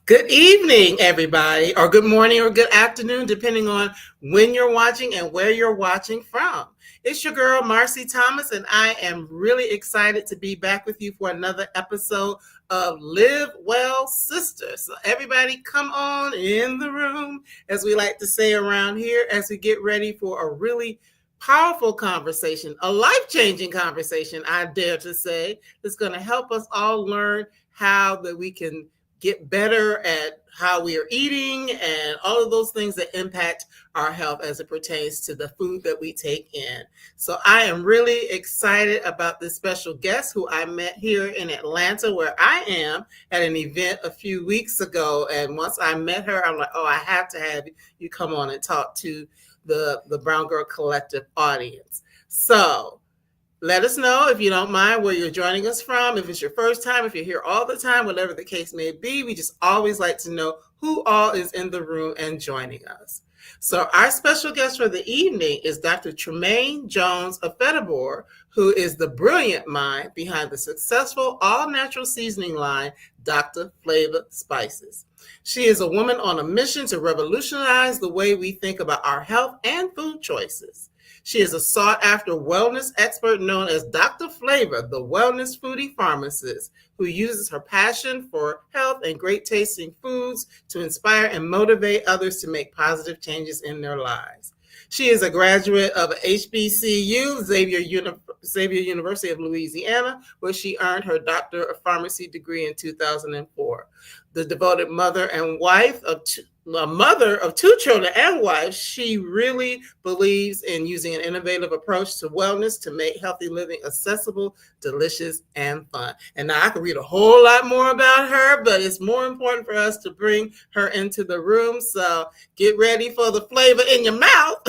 Good evening, everybody, or good morning or good afternoon, depending on when you're watching and where you're watching from. It's your girl, Marcy Thomas, and I am really excited to be back with you for another episode of Live Well Sisters. So everybody come on in the room, as we like to say around here, as we get ready for a really powerful conversation, a life-changing conversation, I dare to say, that's going to help us all learn how that we can get better at how we are eating and all of those things that impact our health as it pertains to the food that we take in. So I am really excited about this special guest who I met here in Atlanta, where I am, at an event a few weeks ago. And once I met her, I'm like, oh, I have to have you come on and talk to the Brown Girl Collective audience. So let us know, if you don't mind, where you're joining us from. If it's your first time, if you're here all the time, whatever the case may be, we just always like to know who all is in the room and joining us. So our special guest for the evening is Dr. Tremaine Jones Afetorgbor, who is the brilliant mind behind the successful all-natural seasoning line, Dr. FLAVA Spices. She is a woman on a mission to revolutionize the way we think about our health and food choices. She is a sought-after wellness expert known as Dr. FLAVA, the Wellness Foodie Pharmacist, who uses her passion for health and great-tasting foods to inspire and motivate others to make positive changes in their lives. She is a graduate of HBCU, Xavier University of Louisiana, where she earned her Doctor of Pharmacy degree in 2004. The devoted mother of two children and wife, she really believes in using an innovative approach to wellness to make healthy living accessible, delicious, and fun. And now I could read a whole lot more about her, but it's more important for us to bring her into the room. So get ready for the flavor in your mouth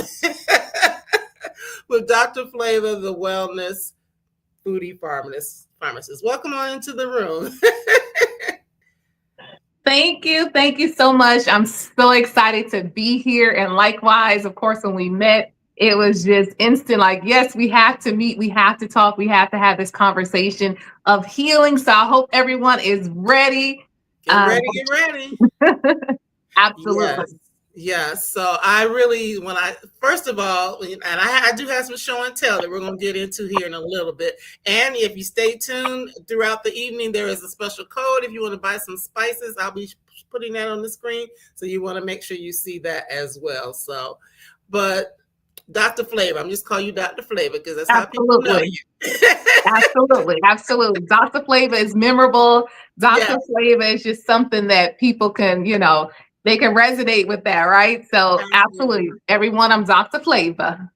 with Dr. FLAVA, the Wellness Foodie Pharmacist. Welcome on into the room. Thank you. Thank you so much. I'm so excited to be here. And likewise, of course, when we met, it was just instant, like, yes, we have to meet, we have to talk, we have to have this conversation of healing. So I hope everyone is ready. Get ready. Absolutely. Yes. So I really, first of all, and I do have some show and tell that we're going to get into here in a little bit. And if you stay tuned throughout the evening, there is a special code if you want to buy some spices. I'll be putting that on the screen. So you want to make sure you see that as well. So, but Dr. FLAVA, I'm just calling you Dr. FLAVA because that's how people know you. Absolutely. Dr. FLAVA is memorable. Dr. FLAVA is just something that people can, they can resonate with that, right? So absolutely. Everyone, I'm Dr. FLAVA.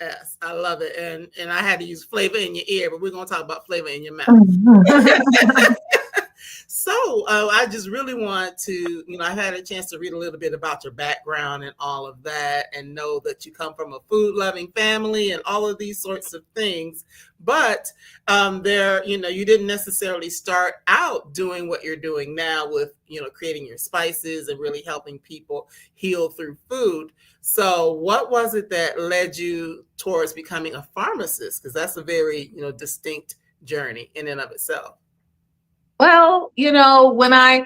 Yes, I love it. And I had to use flavor in your ear, but we're going to talk about flavor in your mouth. So I just really want to, I had a chance to read a little bit about your background and all of that, and know that you come from a food-loving family and all of these sorts of things. But you didn't necessarily start out doing what you're doing now with, creating your spices and really helping people heal through food. So what was it that led you towards becoming a pharmacist? Because that's a very, distinct journey in and of itself. Well, when I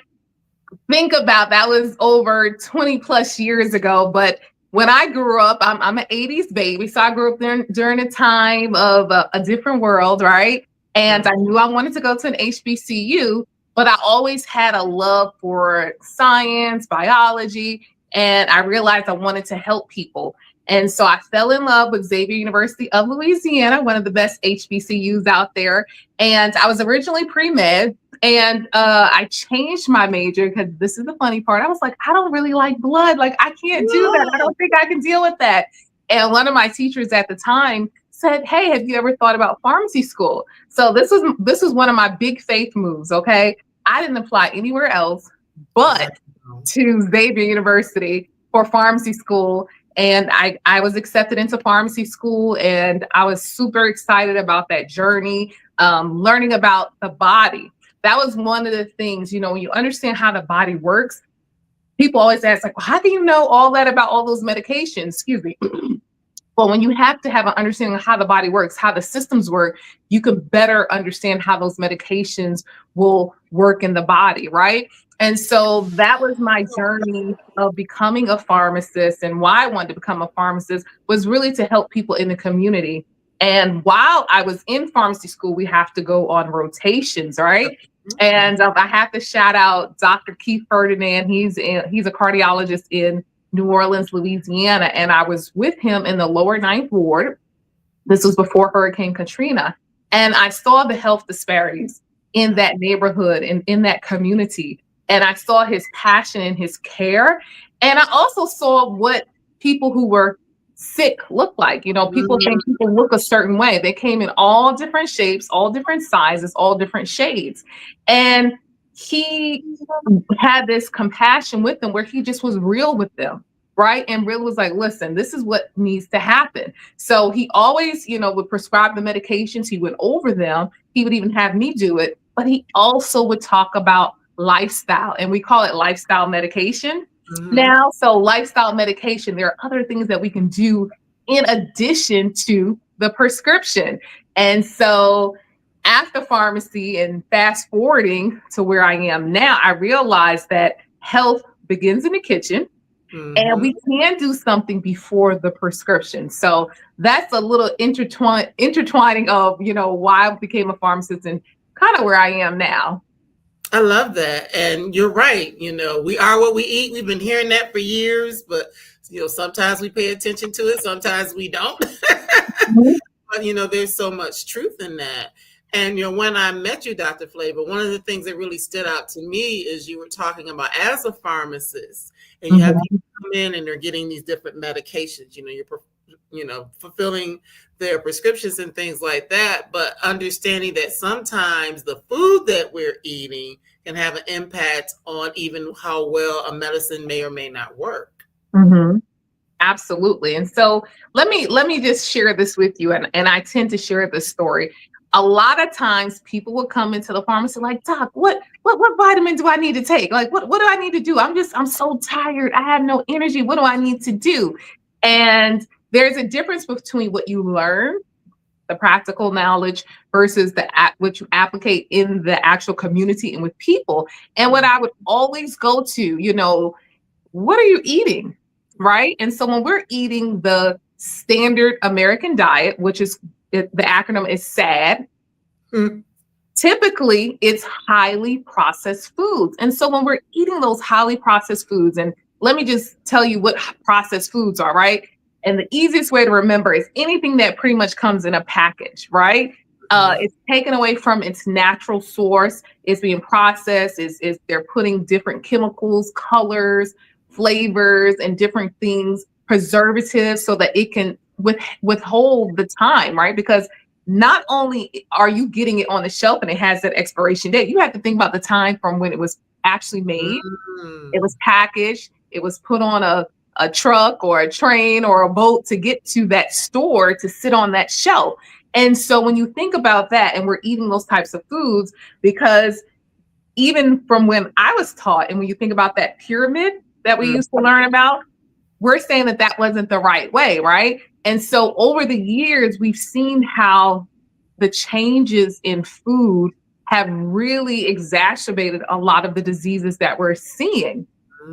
think about that was over 20 plus years ago, but when I grew up, I'm an 80s baby. So I grew up during a time of a different world, right? And I knew I wanted to go to an HBCU, but I always had a love for science, biology, and I realized I wanted to help people. And so I fell in love with Xavier University of Louisiana, one of the best HBCUs out there. And I was originally pre-med. And I changed my major because this is the funny part. I was like, I don't really like blood. Like, I can't do that. I don't think I can deal with that. And one of my teachers at the time said, hey, have you ever thought about pharmacy school? So this was one of my big faith moves, okay? I didn't apply anywhere else but to Xavier University for pharmacy school. And I was accepted into pharmacy school, and I was super excited about that journey, learning about the body. That was one of the things, when you understand how the body works, people always ask, like, well, how do you know all that about all those medications? Excuse me. But when you have to have an understanding of how the body works, how the systems work, you can better understand how those medications will work in the body, right? And so that was my journey of becoming a pharmacist. And why I wanted to become a pharmacist was really to help people in the community. And while I was in pharmacy school, we have to go on rotations, right? And I have to shout out Dr. Keith Ferdinand. He's a cardiologist in New Orleans, Louisiana, and I was with him in the lower ninth ward. This was before Hurricane Katrina. And I saw the health disparities in that neighborhood and in that community. And I saw his passion and his care. And I also saw what people who were sick look like. You know, people think people look a certain way. They came in all different shapes, all different sizes, all different shades. And he had this compassion with them where he just was real with them, right? And really was like, listen, this is what needs to happen. So he always, you know, would prescribe the medications. He went over them. He would even have me do it. But he also would talk about lifestyle, and we call it lifestyle medication now. So lifestyle medication, there are other things that we can do in addition to the prescription. And so after pharmacy and fast forwarding to where I am now, I realized that health begins in the kitchen. And we can do something before the prescription. So that's a little intertwining of, you know, why I became a pharmacist and kind of where I am now. I love that. And you're right. You know, we are what we eat. We've been hearing that for years, but, you know, sometimes we pay attention to it. Sometimes we don't. But, you know, there's so much truth in that. And, you know, when I met you, Dr. FLAVA, one of the things that really stood out to me is you were talking about as a pharmacist, and you have people come in and they're getting these different medications. You know, you're fulfilling their prescriptions and things like that, but understanding that sometimes the food that we're eating can have an impact on even how well a medicine may or may not work. Absolutely. And so let me just share this with you. And I tend to share this story. A lot of times people will come into the pharmacy like, doc, what vitamin do I need to take? Like, what do I need to do? I'm so tired. I have no energy. What do I need to do? And there's a difference between what you learn, the practical knowledge, versus what you applicate in the actual community and with people. And what I would always go to, you know, what are you eating? Right? And so when we're eating the standard American diet, which is the acronym is SAD, typically it's highly processed foods. And so when we're eating those highly processed foods, and let me just tell you what processed foods are, right? And the easiest way to remember is anything that pretty much comes in a package, right? It's taken away from its natural source. It's being processed. They're putting different chemicals, colors, flavors, and different things, preservatives, so that it can withhold the time, right? Because not only are you getting it on the shelf and it has that expiration date, you have to think about the time from when it was actually made, it was packaged, it was put on a truck or a train or a boat to get to that store to sit on that shelf. And so when you think about that, and we're eating those types of foods, because even from when I was taught, and when you think about that pyramid that we used to learn about, we're saying that wasn't the right way, right? And so over the years, we've seen how the changes in food have really exacerbated a lot of the diseases that we're seeing.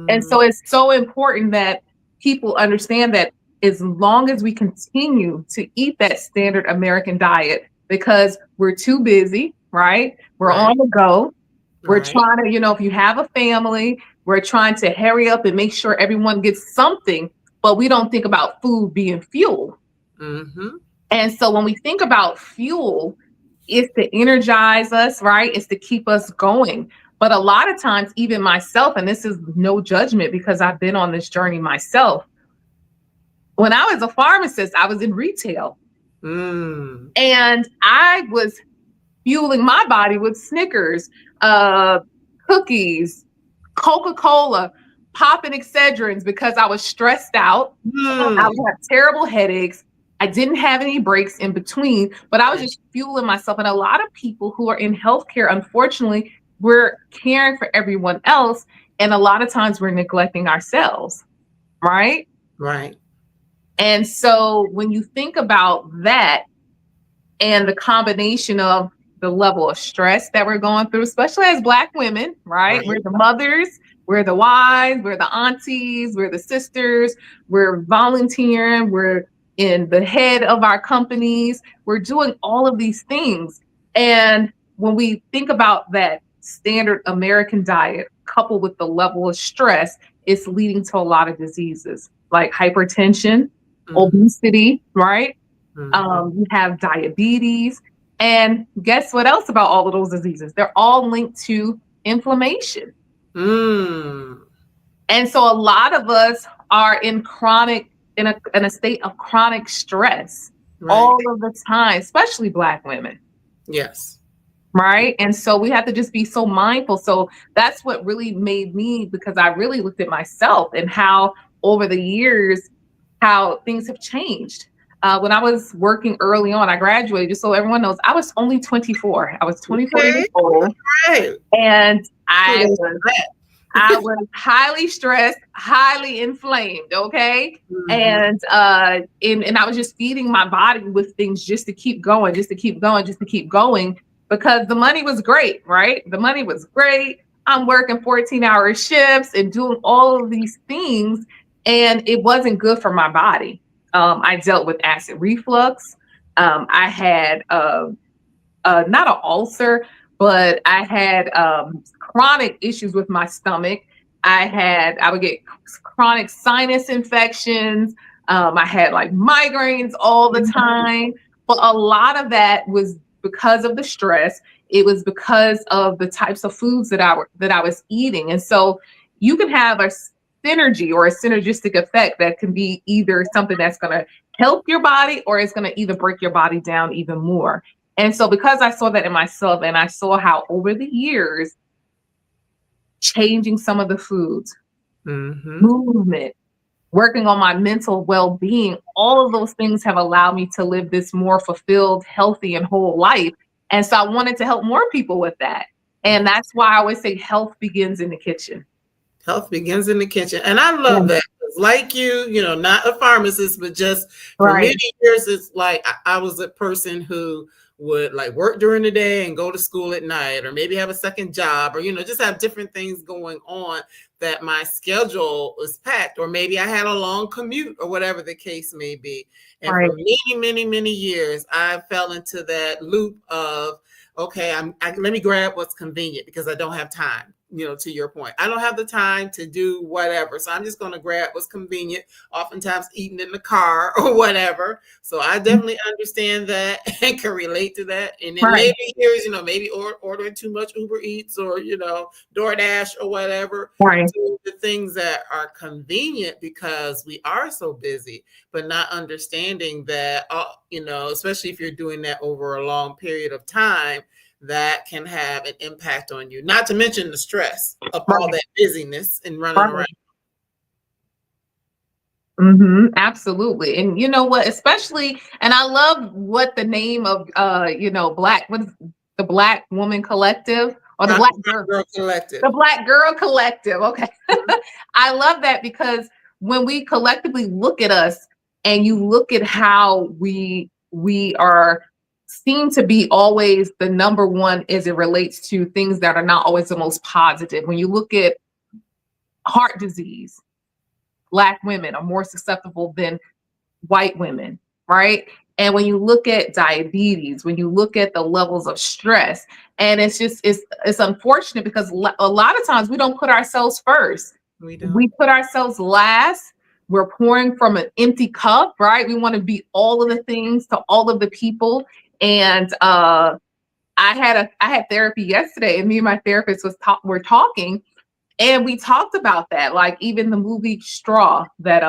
And so it's so important that people understand that as long as we continue to eat that standard American diet, because we're too busy, right? We're on the go. We're trying to, you know, if you have a family, we're trying to hurry up and make sure everyone gets something, but we don't think about food being fuel. And so when we think about fuel, it's to energize us, right? It's to keep us going. But a lot of times, even myself, and this is no judgment because I've been on this journey myself. When I was a pharmacist, I was in retail. And I was fueling my body with Snickers, cookies, Coca-Cola, popping Excedrins because I was stressed out. I would have terrible headaches. I didn't have any breaks in between, but I was just fueling myself. And a lot of people who are in healthcare, unfortunately, we're caring for everyone else. And a lot of times we're neglecting ourselves, right? Right. And so when you think about that and the combination of the level of stress that we're going through, especially as Black women, right? We're the mothers, we're the wives, we're the aunties, we're the sisters, we're volunteering, we're in the head of our companies, we're doing all of these things. And when we think about that standard American diet coupled with the level of stress, it's leading to a lot of diseases like hypertension, obesity, right? You have diabetes. And guess what else about all of those diseases? They're all linked to inflammation. And so a lot of us are in a state of chronic stress all of the time, especially Black women. Yes. Right. And so we have to just be so mindful. So that's what really made me, because I really looked at myself and how over the years, how things have changed. When I was working early on, I graduated, just so everyone knows, I was only 24. I was 24 years old. And I was highly stressed, highly inflamed. Okay. And I was just feeding my body with things just to keep going, because the money was great, right? The money was great. I'm working 14-hour shifts and doing all of these things, and it wasn't good for my body. I dealt with acid reflux. I had not an ulcer, but I had chronic issues with my stomach. I would get chronic sinus infections. I had like migraines all the time. But a lot of that was because of the stress. It was because of the types of foods that I was eating. And so you can have a synergy or a synergistic effect that can be either something that's going to help your body, or it's going to either break your body down even more. And so because I saw that in myself, and I saw how over the years, changing some of the foods, movement, working on my mental well-being, all of those things have allowed me to live this more fulfilled, healthy, and whole life. And so I wanted to help more people with that. And that's why I always say health begins in the kitchen. Health begins in the kitchen. And I love that. Like you know, not a pharmacist, but just for many years, it's like I was a person who would like work during the day and go to school at night, or maybe have a second job, or, you know, just have different things going on that my schedule was packed, or maybe I had a long commute, or whatever the case may be. And for many years, I fell into that loop of, okay, let me grab what's convenient because I don't have time. You know, to your point, I don't have the time to do whatever. So I'm just going to grab what's convenient, oftentimes eating in the car or whatever. So I definitely understand that and can relate to that. And then later years, you know, maybe ordering too much Uber Eats, or, you know, DoorDash or whatever. The things that are convenient because we are so busy, but not understanding that, you know, especially if you're doing that over a long period of time, that can have an impact on you, not to mention the stress of all that busyness and running around. Absolutely. And you know what, especially, and I love what the name of, you know, the Black Woman Collective, or the Black Girl Collective. The Black Girl Collective. Okay. I love that, because when we collectively look at us and you look at how we are seem to be always the number one as it relates to things that are not always the most positive. When you look at heart disease, Black women are more susceptible than white women, right? And when you look at diabetes, when you look at the levels of stress, and it's unfortunate because a lot of times we don't put ourselves first. We put ourselves last. We're pouring from an empty cup, right? We want to be all of the things to all of the people. And I had therapy yesterday, and me and my therapist were talking, and we talked about that, like even the movie Straw that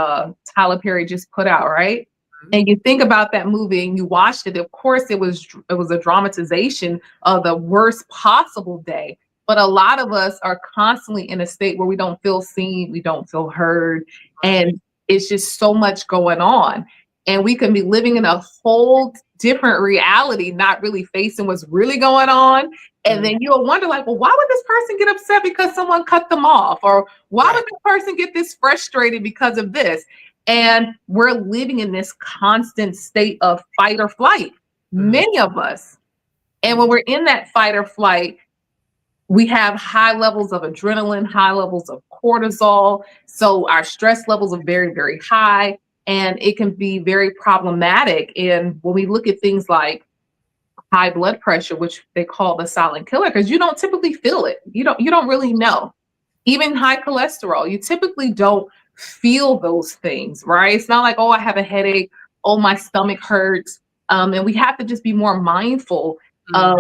Tyler Perry just put out, right? And you think about that movie and you watched it. Of course, it was a dramatization of the worst possible day. But a lot of us are constantly in a state where we don't feel seen, we don't feel heard, and it's just so much going on. And we can be living in a whole different reality, not really facing what's really going on. And then you'll wonder, like, well, why would this person get upset because someone cut them off? Or why would this person get this frustrated because of this? And we're living in this constant state of fight or flight, many of us. And when we're in that fight or flight, we have high levels of adrenaline, high levels of cortisol. So our stress levels are very, very high, and it can be very problematic. And when we look at things like high blood pressure, which they call the silent killer, because you don't typically feel it. You don't really know. Even high cholesterol, you typically don't feel those things, right? It's not like, oh, I have a headache, oh, my stomach hurts. And we have to just be more mindful of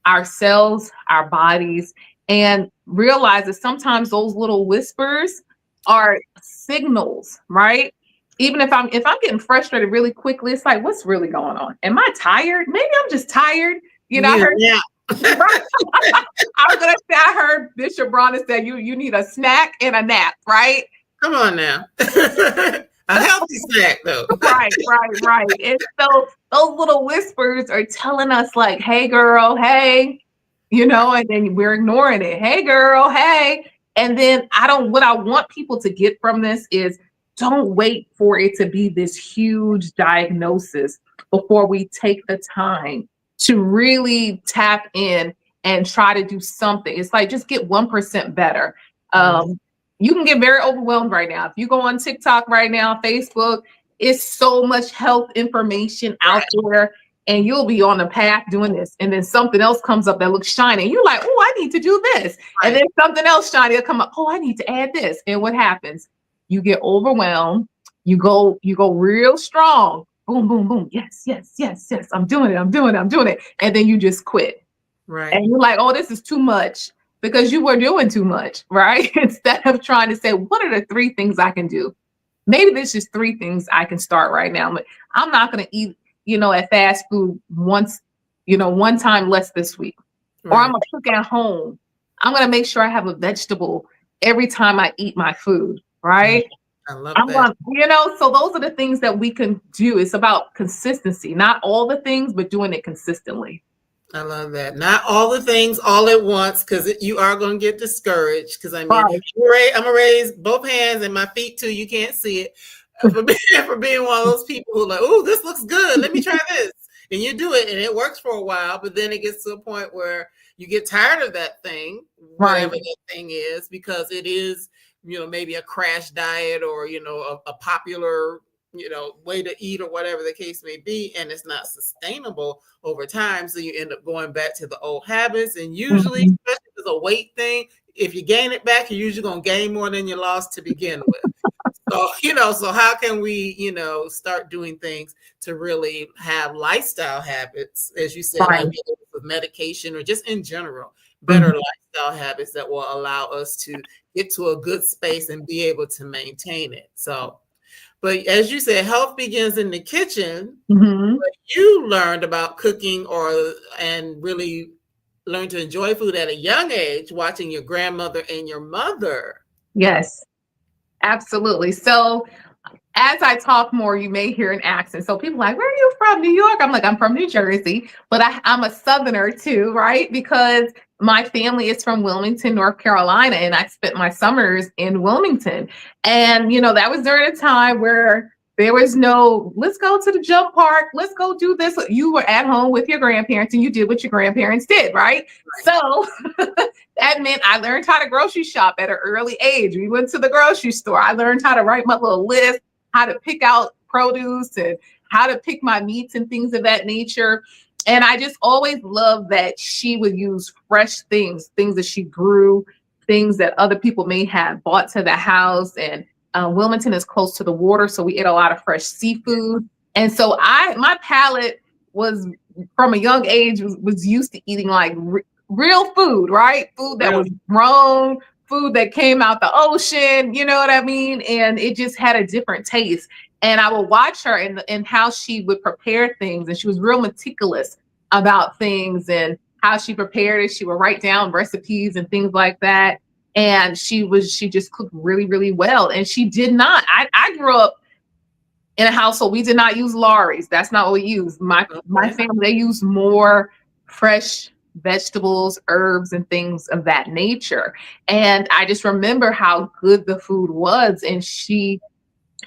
ourselves, our bodies, and realize that sometimes those little whispers are signals, right? Even if I'm getting frustrated really quickly, it's like, what's really going on? Am I tired? Maybe I'm just tired. You know, Yeah. I was gonna say, I heard Bishop Bronner say you need a snack and a nap, right? Come on now. A healthy snack though. Right. And so those little whispers are telling us like, hey girl, hey, you know, and then we're ignoring it. Hey girl, hey. And then what I want people to get from this is don't wait for it to be this huge diagnosis before we take the time to really tap in and try to do something. It's like, just get 1% better. You can get very overwhelmed right now. If you go on TikTok right now, Facebook, it's so much health information out there, and you'll be on the path doing this. And then something else comes up that looks shiny. And you're like, oh, I need to do this. And then something else shiny will come up. Oh, I need to add this. And what happens? You get overwhelmed. You go real strong. Boom, boom, boom. Yes. I'm doing it. And then you just quit. Right. And you're like, oh, this is too much, because you were doing too much, right? Instead of trying to say, what are the 3 things I can do? Maybe there's just 3 things I can start right now. I'm not going to eat, at fast food one time less this week. Right. Or I'm going to cook at home. I'm going to make sure I have a vegetable every time I eat my food, right? I love that. So those are the things that we can do. It's about consistency, not all the things, but doing it consistently. I love that. Not all the things all at once, because you are going to get discouraged. Because I'm going to raise both hands and my feet too. You can't see it. For being one of those people who are like, oh, this looks good. Let me try this. And you do it and it works for a while, but then it gets to a point where you get tired of that thing, whatever that thing is, because it is, maybe a crash diet or, a popular way to eat or whatever the case may be, and it's not sustainable over time. So you end up going back to the old habits, and usually, especially if it's a weight thing, if you gain it back, you're usually going to gain more than you lost to begin with. So how can we, start doing things to really have lifestyle habits, as you said, like with medication or just in general, better lifestyle habits that will allow us to get to a good space and be able to maintain it. So, but as you said, health begins in the kitchen. But you learned about cooking and really learned to enjoy food at a young age, watching your grandmother and your mother. Yes, absolutely. So as I talk more, you may hear an accent. So people are like, where are you from? New York? I'm like, I'm from New Jersey, but I'm a Southerner too, right? Because my family is from Wilmington, North Carolina, and I spent my summers in Wilmington. And, that was during a time where there was no, let's go to the jump park, let's go do this. You were at home with your grandparents and you did what your grandparents did, right? So that meant I learned how to grocery shop at an early age. We went to the grocery store. I learned how to write my little list, how to pick out produce and how to pick my meats and things of that nature. And I just always loved that she would use fresh things that she grew, things that other people may have bought to the house. And Wilmington is close to the water, so we ate a lot of fresh seafood. And so my palate was, from a young age, was used to eating like real food, right? Food that was grown, food that came out the ocean, you know what I mean? And it just had a different taste. And I would watch her and how she would prepare things. And she was real meticulous about things and how she prepared it. She would write down recipes and things like that. And she just cooked really, really well. And she did not, I grew up in a household, we did not use Lawry's. That's not what we used. My family, they used more fresh vegetables, herbs, and things of that nature. And I just remember how good the food was. And she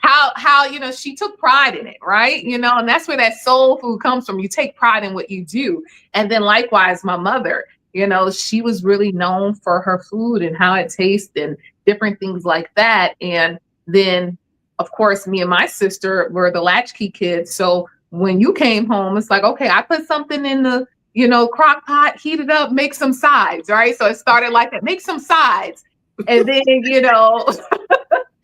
how she took pride in it, right? And that's where that soul food comes from. You take pride in what you do. And then likewise, my mother, she was really known for her food and how it tastes and different things like that. And then of course, me and my sister were the latchkey kids. So when you came home, it's like, okay, I put something in the crock pot, heat it up, make some sides, right? So it started like that, make some sides. And then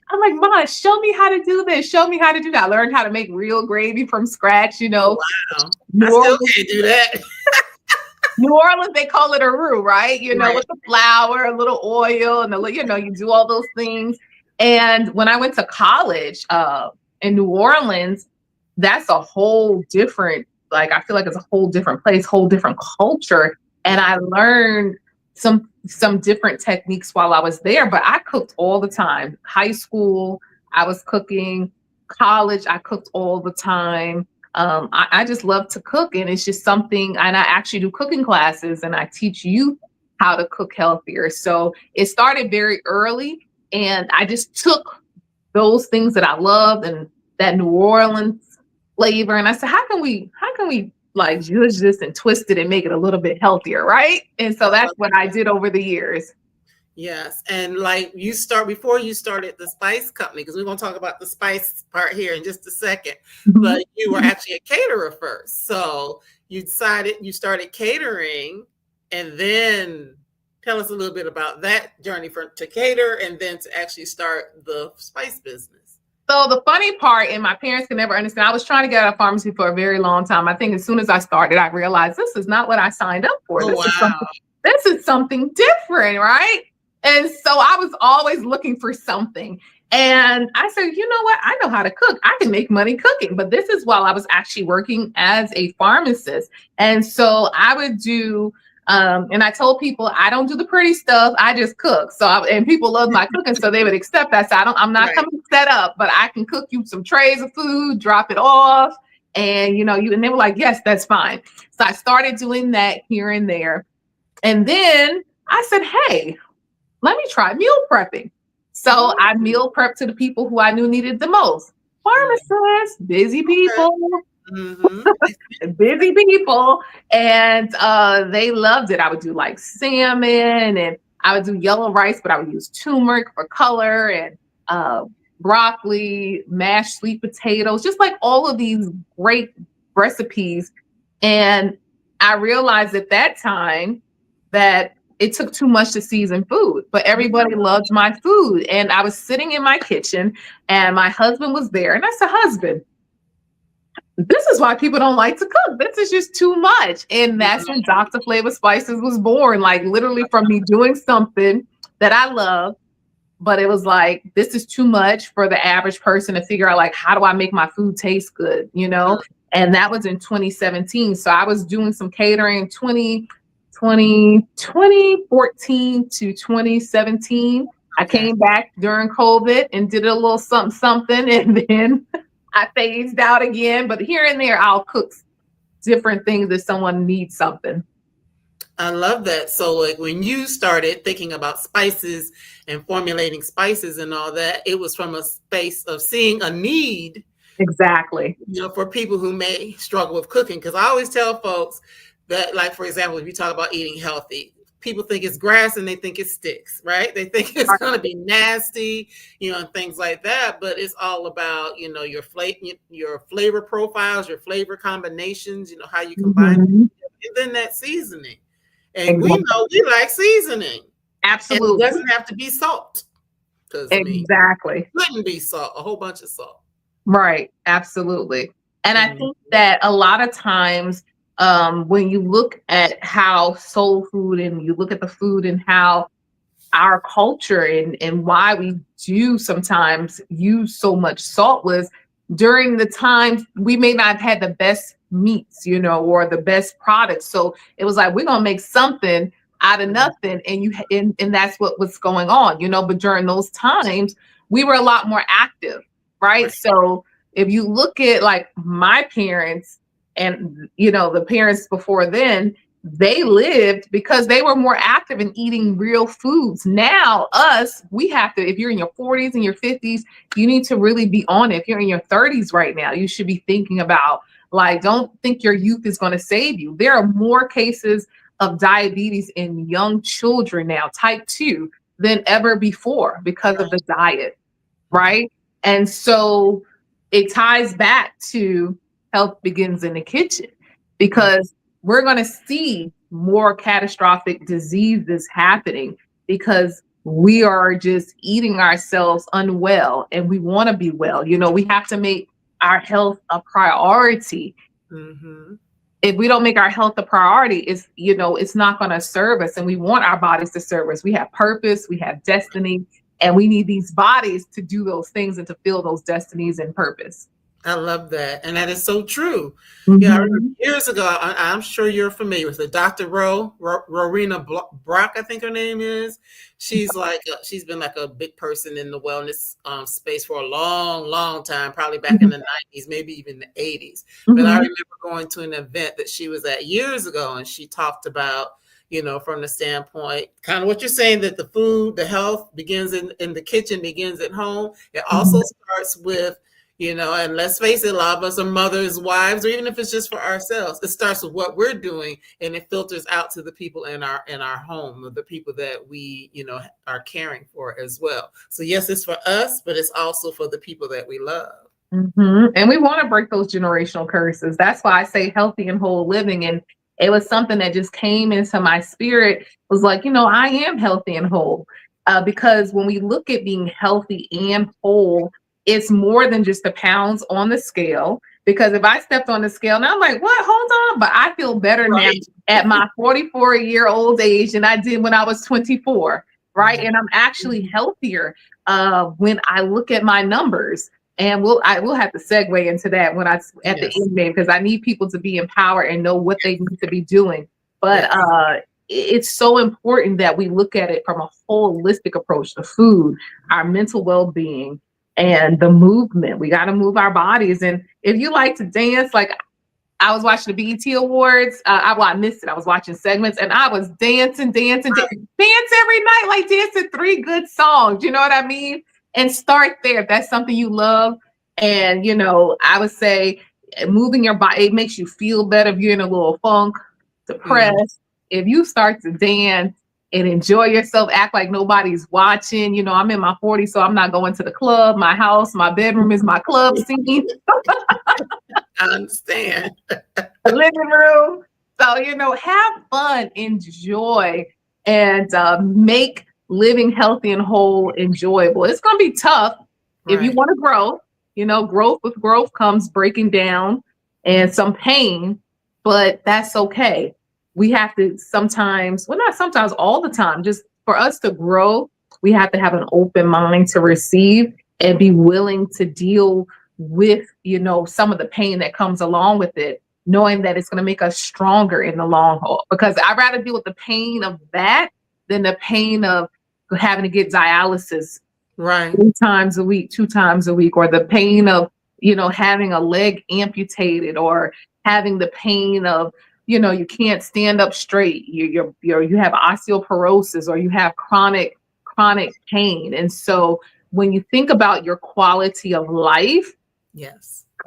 I'm like, Ma, show me how to do this. Show me how to do that. I learned how to make real gravy from scratch, Wow. I still can't do that. New Orleans, they call it a roux, right? With the flour, a little oil, and you do all those things. And when I went to college in New Orleans, that's a whole different, I feel like it's a whole different place, whole different culture. And I learned some different techniques while I was there, but I cooked all the time. High school, I was cooking. College, I cooked all the time. I just love to cook, and it's just something, and I actually do cooking classes and I teach youth how to cook healthier. So it started very early, and I just took those things that I loved and that New Orleans flavor, and I said, how can we use this and twist it and make it a little bit healthier, right? And so that's what I did over the years. Yes. And before you started the spice company, because we're going to talk about the spice part here in just a second, but you were actually a caterer first. So you started catering, and then tell us a little bit about that journey to cater and then to actually start the spice business. So the funny part, and my parents can never understand, I was trying to get out of pharmacy for a very long time. I think as soon as I started, I realized this is not what I signed up for. This is something different, right? And so I was always looking for something. And I said, you know what? I know how to cook. I can make money cooking. But this is while I was actually working as a pharmacist. And so I would do, and I told people, I don't do the pretty stuff. I just cook. And people love my cooking, so they would accept that. So I'm not coming set up, but I can cook you some trays of food, drop it off. And, and they were like, yes, that's fine. So I started doing that here and there. And then I said, hey, let me try meal prepping. So I meal prepped to the people who I knew needed the most. Pharmacists, busy people. Busy people, and they loved it. I would do like salmon, and I would do yellow rice, but I would use turmeric for color, and broccoli, mashed sweet potatoes, just like all of these great recipes. And I realized at that time that it took too much to season food, but everybody loved my food. And I was sitting in my kitchen, and my husband was there, and I said, husband, this is why people don't like to cook. This is just too much. And that's when Dr. FLAVA Spices was born, like literally from me doing something that I love, but it was like, this is too much for the average person to figure out, like, how do I make my food taste good, And that was in 2017. So I was doing some catering 2014 to 2017. I came back during COVID and did a little something, and then I phased out again, but here and there I'll cook different things if someone needs something. I love that. So like when you started thinking about spices and formulating spices and all that, it was from a space of seeing a need. Exactly. For people who may struggle with cooking. Because I always tell folks that, like, for example, if you talk about eating healthy, people think it's grass and they think it sticks, right? They think it's going to be nasty, and things like that. But it's all about, your flavor profiles, your flavor combinations, how you combine it, and then that seasoning. And we know we like seasoning. Absolutely. And it doesn't have to be salt. Exactly. It couldn't be salt, a whole bunch of salt. Right. Absolutely. And I think that a lot of times, when you look at how soul food, and you look at the food and how our culture and why we do sometimes use so much salt, was during the times we may not have had the best meats, or the best products. So it was like, we're going to make something out of nothing. And that's what was going on, but during those times we were a lot more active. Right. So if you look at like my parents, and the parents before then, they lived because they were more active in eating real foods. Now, we have to, if you're in your 40s and your 50s, you need to really be on it. If you're in your 30s right now, you should be thinking about, like, don't think your youth is going to save you. There are more cases of diabetes in young children now, type 2, than ever before because of the diet, right? And so it ties back to health begins in the kitchen, because we're going to see more catastrophic diseases happening because we are just eating ourselves unwell, and we want to be well. You know, we have to make our health a priority. Mm-hmm. If we don't make our health a priority, it's not going to serve us, and we want our bodies to serve us. We have purpose, we have destiny, and we need these bodies to do those things and to fill those destinies and purpose. I love that. And that is so true. Mm-hmm. Yeah, I remember years ago, I'm sure you're familiar with it, Dr. Rowena Brock, I think her name is. She's been like a big person in the wellness space for a long, long time, probably back in the 90s, maybe even the 80s. But I remember going to an event that she was at years ago, and she talked about, you know, from the standpoint, kind of what you're saying, that the food, the health begins in the kitchen, begins at home. It also starts with, you know, and let's face it, a lot of us are mothers, wives, or even if it's just for ourselves, it starts with what we're doing, and it filters out to the people in our home, or the people that we, you know, are caring for as well. So yes, it's for us, but it's also for the people that we love. Mm-hmm. And we want to break those generational curses. That's why I say healthy and whole living. And it was something that just came into my spirit. It was like, you know, I am healthy and whole, because when we look at being healthy and whole, it's more than just the pounds on the scale. Because if I stepped on the scale, now I'm like, what? Hold on. But I feel better now at my 44-year-old age than I did when I was 24, right? And I'm actually healthier when I look at my numbers. And I will have to segue into that when at the end, because I need people to be empowered and know what they need to be doing. But it's so important that we look at it from a holistic approach: the food, our mental well-being, and the movement. We got to move our bodies. And if you like to dance, like I was watching the BET Awards, I missed it. I was watching segments, and I was dancing every night, like dancing 3 good songs. You know what I mean? And start there if that's something you love. And, you know, I would say moving your body, it makes you feel better if you're in a little funk, depressed. If you start to dance and enjoy yourself, act like nobody's watching. You know, I'm in my 40s, so I'm not going to the club. My house, my bedroom is my club scene. I understand. The living room. So, you know, have fun, enjoy, and make living healthy and whole enjoyable. It's going to be tough if you want to grow. You know, with growth comes breaking down and some pain, but that's okay. We have to sometimes, well, not sometimes, all the time, just for us to grow, we have to have an open mind to receive and be willing to deal with, you know, some of the pain that comes along with it, knowing that it's going to make us stronger in the long haul. Because I'd rather deal with the pain of that than the pain of having to get dialysis 3 times a week, 2 times a week, or the pain of, you know, having a leg amputated, or having the pain of, you know, you can't stand up straight. You have osteoporosis, or you have chronic pain. And so when you think about your quality of life,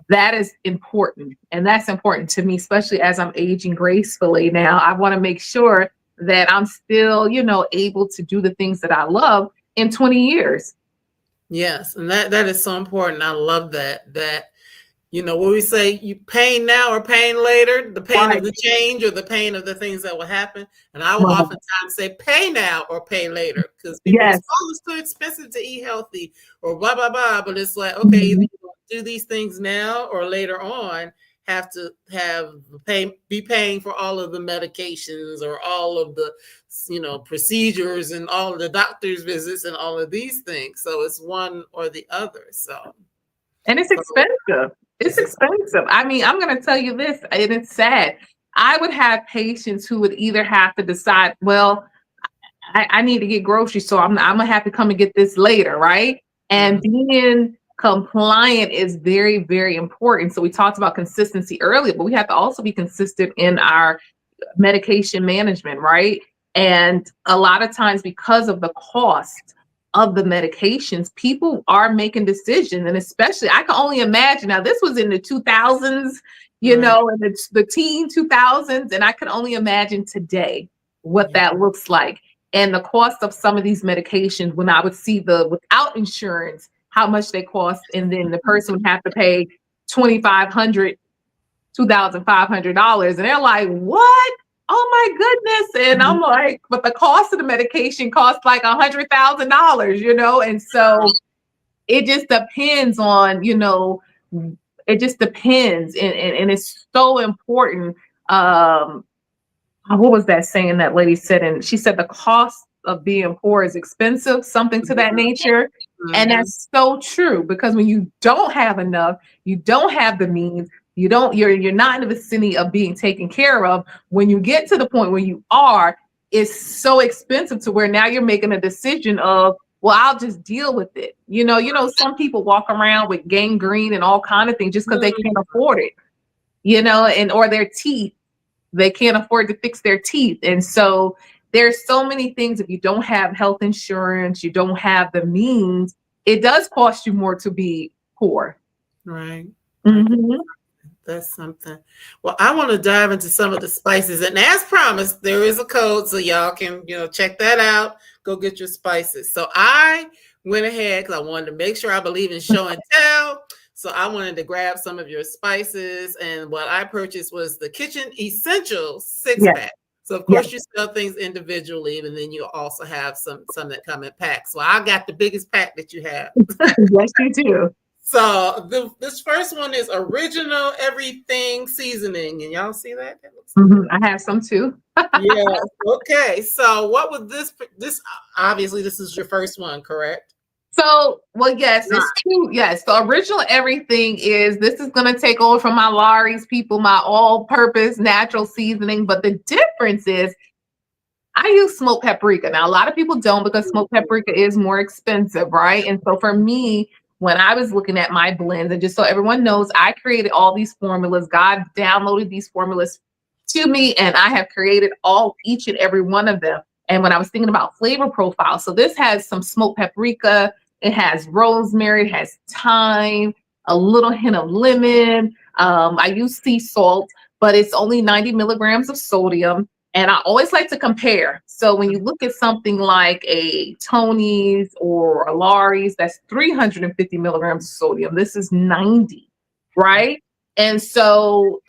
that is important. And that's important to me, especially as I'm aging gracefully now. I want to make sure that I'm still, you know, able to do the things that I love in 20 years. Yes. And that is so important. I love that, you know, when we say you pain now or pain later, the pain of the change or the pain of the things that will happen. And I will oftentimes say pay now or pay later, because people say, oh, it's too expensive to eat healthy or blah, blah, blah. But it's like, okay, either you do these things now or later on have to be paying for all of the medications or all of the, you know, procedures and all of the doctor's visits and all of these things. So it's one or the other. So, and it's expensive. It's expensive. I mean, I'm going to tell you this, and it's sad. I would have patients who would either have to decide, well, I need to get groceries, so I'm going to have to come and get this later, right? And being compliant is very, very important. So we talked about consistency earlier, but we have to also be consistent in our medication management, right? And a lot of times, because of the cost of the medications, people are making decisions. And especially, I can only imagine, now this was in the 2000s, you Right. know, and it's the teen 2000s. And I can only imagine today what that looks like. And the cost of some of these medications, when I would see the without insurance, how much they cost, and then the person would have to pay $2,500, $2,500, and they're like, "What? Oh my goodness!" And I'm like, "But the cost of the medication costs like $100,000, you know." And so it just depends on, you know, it just depends, and it's so important. What was that saying that lady said? And she said the cost of being poor is expensive, something to that nature. And that's so true, because when you don't have enough, you don't have the means, you're not in the vicinity of being taken care of. When you get to the point where you are, it's so expensive to where now you're making a decision of, well, I'll just deal with it. You know, some people walk around with gangrene and all kind of things just because they can't afford it, you know, and or their teeth. They can't afford to fix their teeth. And so there's so many things. If you don't have health insurance, you don't have the means, it does cost you more to be poor. Right. Mm-hmm. That's something. Well, I want to dive into some of the spices. And as promised, there is a code, so y'all can, check that out. Go get your spices. So I went ahead because I wanted to make sure I believe in show and tell. So I wanted to grab some of your spices, and what I purchased was the Kitchen Essentials 6-pack. So of course you sell things individually, and then you also have some that come in packs. So I got the biggest pack that you have. Yes, you do. So this first one is original everything seasoning, and y'all see that? That looks I have some too. Yes. Okay. So what would this obviously this is your first one, correct? So, well, yes, it's true. Yes. So original everything this is going to take over from my Lawry's people, my all-purpose natural seasoning. But the difference is I use smoked paprika. Now, a lot of people don't, because smoked paprika is more expensive, right? And so for me, when I was looking at my blends, and just so everyone knows, I created all these formulas. God downloaded these formulas to me, and I have created each and every one of them. And when I was thinking about flavor profile, so this has some smoked paprika, it has rosemary, it has thyme, a little hint of lemon. I use sea salt, but it's only 90 milligrams of sodium. And I always like to compare. So when you look at something like a Tony's or a Lawry's, that's 350 milligrams of sodium. This is 90, right? And so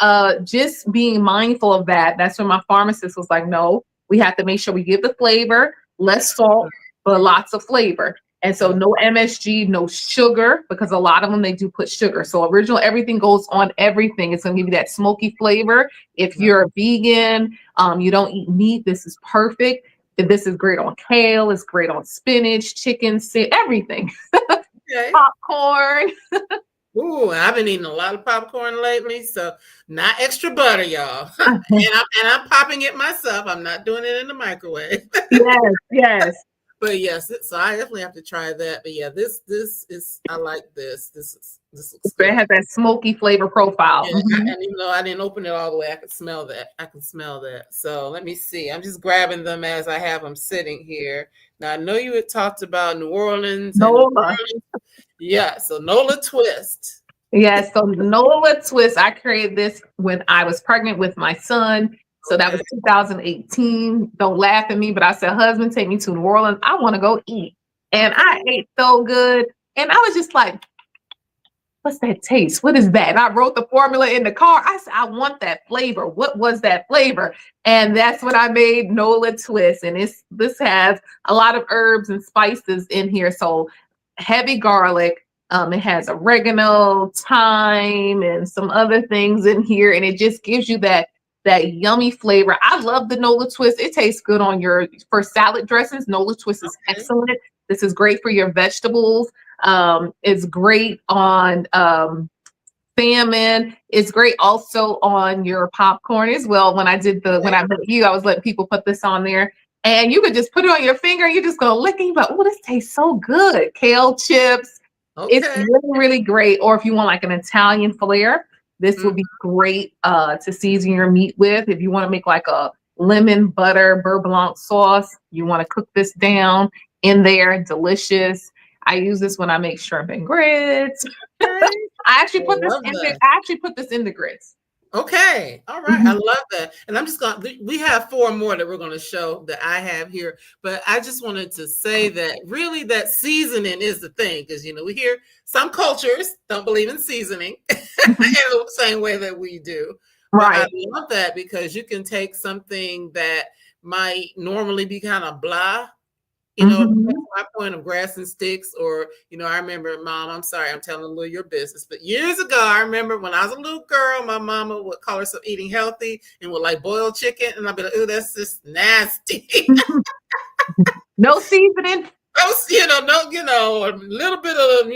just being mindful of that, that's when my pharmacist was like, no, we have to make sure we give the flavor, less salt, but lots of flavor. And so no MSG, no sugar, because a lot of them, they do put sugar. So original everything goes on everything. It's going to give you that smoky flavor. If you're a vegan, you don't eat meat, this is perfect. This is great on kale. It's great on spinach, chicken, everything. Okay. Popcorn. Ooh, I've been eating a lot of popcorn lately, so not extra butter, y'all. and I'm popping it myself. I'm not doing it in the microwave. Yes. But yes, so I definitely have to try that. But yeah, this is, I like this. This looks good. It has that smoky flavor profile. Yeah, and even though I didn't open it all the way, I could smell that. So let me see. I'm just grabbing them as I have them sitting here. Now I know you had talked about New Orleans. Nola. Yeah, so Nola Twist. Yes, so Nola Twist. I created this when I was pregnant with my son. So that was 2018. Don't laugh at me, but I said, husband, take me to New Orleans. I want to go eat. And I ate so good. And I was just like, what's that taste? What is that? And I wrote the formula in the car. I said, I want that flavor. What was that flavor? And that's when I made Nola Twist. And this has a lot of herbs and spices in here. So heavy garlic. It has oregano, thyme, and some other things in here. And it just gives you that yummy flavor. I love the Nola Twist. It tastes good for salad dressings. Nola Twist is excellent. This is great for your vegetables. It's great on salmon. It's great also on your popcorn as well. When I met you, I was letting people put this on there, and you could just put it on your finger. You're just gonna lick it, but oh, this tastes so good. Kale chips. Okay. It's really, really great. Or if you want like an Italian flair, This would be great to season your meat with. If you want to make like a lemon butter beurre blanc sauce, you want to cook this down in there. Delicious. I use this when I make shrimp and grits. Okay. I actually put this in the grits. Okay. All right. I love that. And I'm just going to, we have 4 more that we're going to show that I have here. But I just wanted to say that really that seasoning is the thing. Because, you know, we hear some cultures don't believe in seasoning in the same way that we do. Right. But I love that because you can take something that might normally be kind of blah. You know, that's my point of grass and sticks, or, you know, I remember, Mom, I'm sorry, I'm telling a little your business, but years ago, I remember when I was a little girl, my mama would call herself eating healthy and would like boil chicken, and I'd be like, oh, that's just nasty. No seasoning. A little bit of,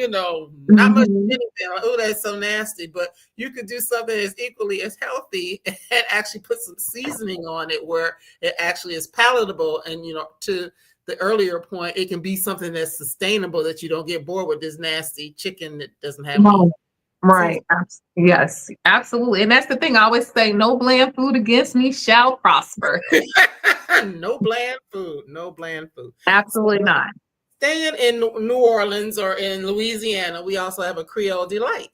not much anything. Like, oh, that's so nasty. But you could do something that's equally as healthy and actually put some seasoning on it where it actually is palatable. And, to the earlier point, it can be something that's sustainable, that you don't get bored with this nasty chicken that doesn't have any. Right. Yes, absolutely. And that's the thing. I always say, no bland food against me shall prosper. No bland food. No bland food. Absolutely not. Staying in New Orleans or in Louisiana, we also have a Creole Delight.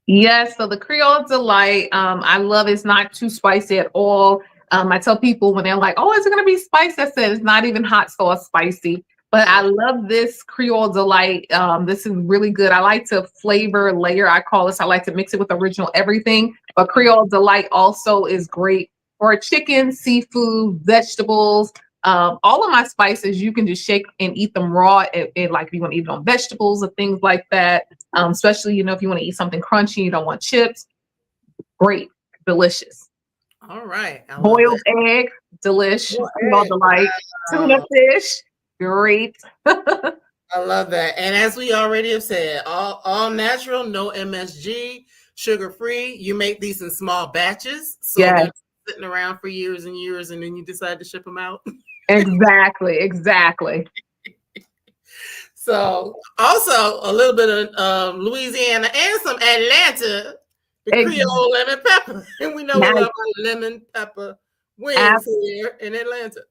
Yes. So the Creole Delight, I love it's not too spicy at all. I tell people when they're like, oh, is it going to be spicy? I said, it's not even hot sauce spicy. But I love this Creole Delight. This is really good. I like to flavor layer, I call this. I like to mix it with original everything. But Creole Delight also is great for chicken, seafood, vegetables. All of my spices, you can just shake and eat them raw. And like if you want to eat it on vegetables or things like that, especially, if you want to eat something crunchy, you don't want chips. Great, delicious. All right. Boiled egg, delish. Creole Delight. Tuna fish. Great. I love that. And as we already have said, all natural, no MSG, sugar-free. You make these in small batches. So they're sitting around for years and years, and then you decide to ship them out. Exactly. So also a little bit of Louisiana and some Atlanta, the Creole lemon pepper. And we know we love our lemon pepper wings here in Atlanta.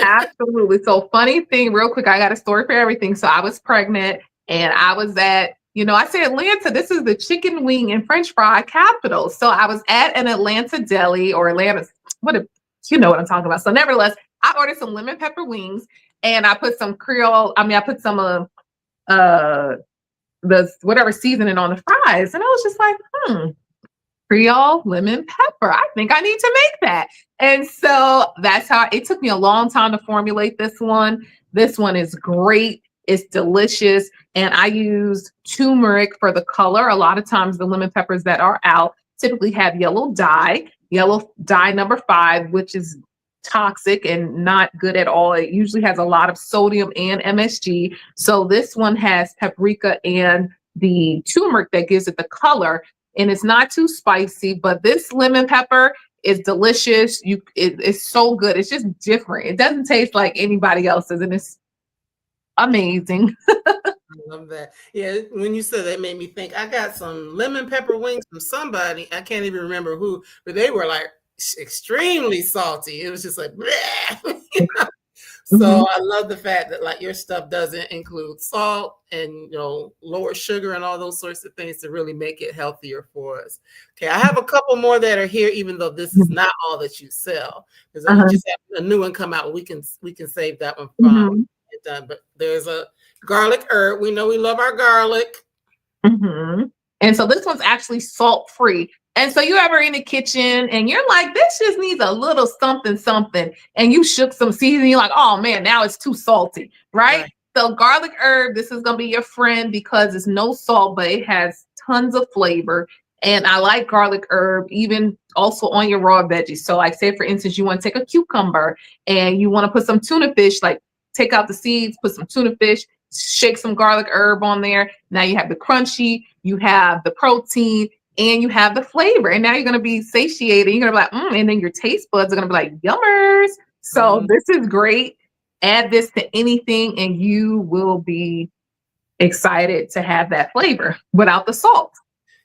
Absolutely. So funny thing, real quick, I got a story for everything. So I was pregnant and I was at, I say Atlanta, this is the chicken wing and French fry capital. So I was at an Atlanta deli or Atlanta, you know what I'm talking about. So nevertheless, I ordered some lemon pepper wings and I put some I put some the whatever seasoning on the fries. And I was just like, Creole lemon pepper. I think I need to make that. And so that's how it took me a long time to formulate this one. This one is great. It's delicious. And I used turmeric for the color. A lot of times the lemon peppers that are out typically have yellow dye number 5, which is toxic and not good at all. It usually has a lot of sodium and MSG. So this one has paprika and the turmeric that gives it the color. And it's not too spicy, but this lemon pepper is delicious. It's so good. It's just different. It doesn't taste like anybody else's, and it's amazing. I love that. Yeah, when you said that, it made me think. I got some lemon pepper wings from somebody. I can't even remember who, but they were like extremely salty. It was just like, bleh. So I love the fact that like your stuff doesn't include salt and lower sugar and all those sorts of things to really make it healthier for us. Okay, I have a couple more that are here, even though this is not all that you sell, because you just have a new one come out. We can save that one from it done. But there's a garlic herb. We know we love our garlic. And so this one's actually salt free. And so you ever in the kitchen and you're like, this just needs a little something, and you shook some seasoning, you're like, oh man, now it's too salty, right? So garlic herb, this is going to be your friend because it's no salt, but it has tons of flavor. And I like garlic herb, even also on your raw veggies. So like say, for instance, you want to take a cucumber and you want to put some tuna fish, like take out the seeds, put some tuna fish, shake some garlic herb on there. Now you have the crunchy, you have the protein, and you have the flavor. And now you're going to be satiated. You're going to be like, and then your taste buds are going to be like, yummers. So this is great. Add this to anything and you will be excited to have that flavor without the salt.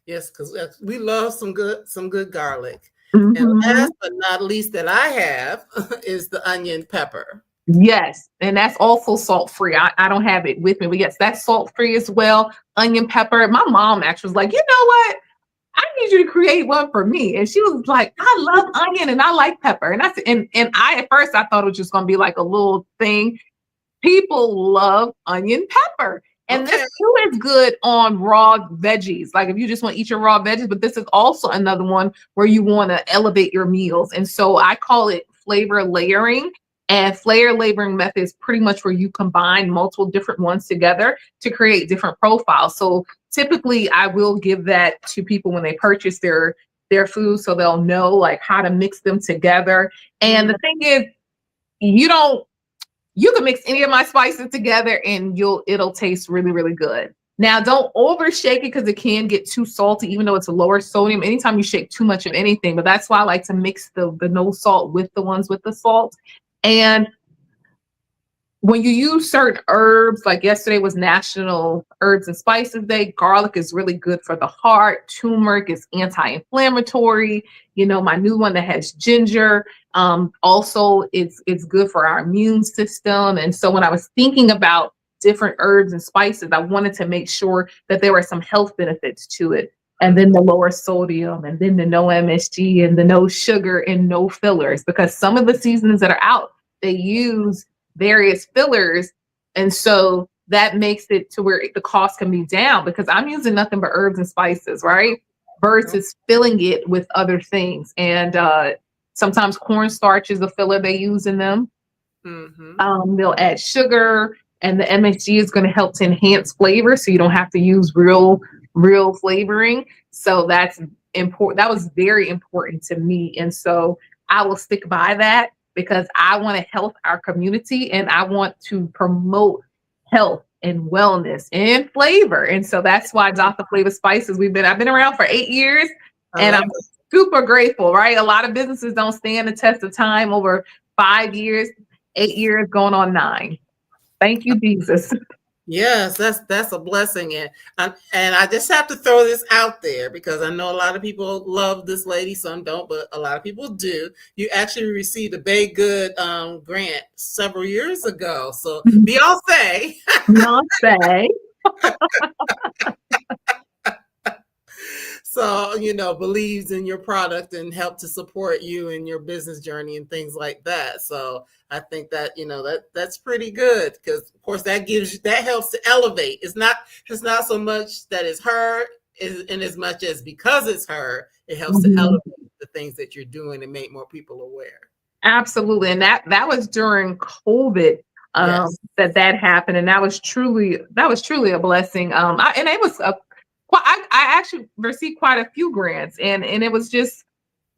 Yes, because we love some good garlic. And Hmm. last but not least that I have is the onion pepper. Yes, and that's also salt free. I don't have it with me, but yes, that's salt free as well. Onion pepper. My mom actually was like, you know what? I need you to create one for me. And she was like, I love onion and I like pepper. And I said, and I at first I thought it was just gonna be like a little thing. People love onion pepper. And this Okay. too is good on raw veggies. Like if you just want to eat your raw veggies, but this is also another one where you want to elevate your meals. And so I call it flavor layering. And flavor layering method is pretty much where you combine multiple different ones together to create different profiles. So typically I will give that to people when they purchase their food so they'll know like how to mix them together. And Mm, the thing is, you don't you can mix any of my spices together and it'll taste really, really good. Now, don't overshake it because it can get too salty, even though it's a lower sodium. Anytime you shake too much of anything, but that's why I like to mix the no salt with the ones with the salt. And when you use certain herbs, like yesterday was National Herbs and Spices Day, garlic is really good for the heart. Turmeric is anti-inflammatory. You know, my new one that has ginger. Also, it's good for our immune system. And so when I was thinking about different herbs and spices, I wanted to make sure that there were some health benefits to it. And mm, then the lower sodium, and then the no MSG, and the no sugar, and no fillers, because some of the seasonings that are out, they use various fillers. And so that makes it to where the cost can be down because I'm using nothing but herbs and spices, right? Versus filling it with other things. And sometimes cornstarch is a filler they use in them. mm-hmm. They'll add sugar, and the MSG is going to help to enhance flavor, so you don't have to use real flavoring. So that's important. That was very important to me, and so I will stick by that because I want to help our community and I want to promote health and wellness and flavor. And so that's why Dr. Flavor Spices, I've been around for 8 years I and love I'm super grateful, right? A lot of businesses don't stand the test of time over 5 years, 8 years, going on 9. Thank you, Jesus. Yes, that's a blessing, and I just have to throw this out there because I know a lot of people love this lady, some don't, but a lot of people do. You actually received a Bay Good grant several years ago, so Beyonce. Beyonce. So believes in your product and help to support you in your business journey and things like that. So I think that that's pretty good because of course that helps to elevate. It's not so much that it's her in as much as because it's her, it helps to Mhm. elevate the things that you're doing and make more people aware. Absolutely. And that was during COVID Yes. that happened. And that was truly a blessing. And it was I actually received quite a few grants and it was just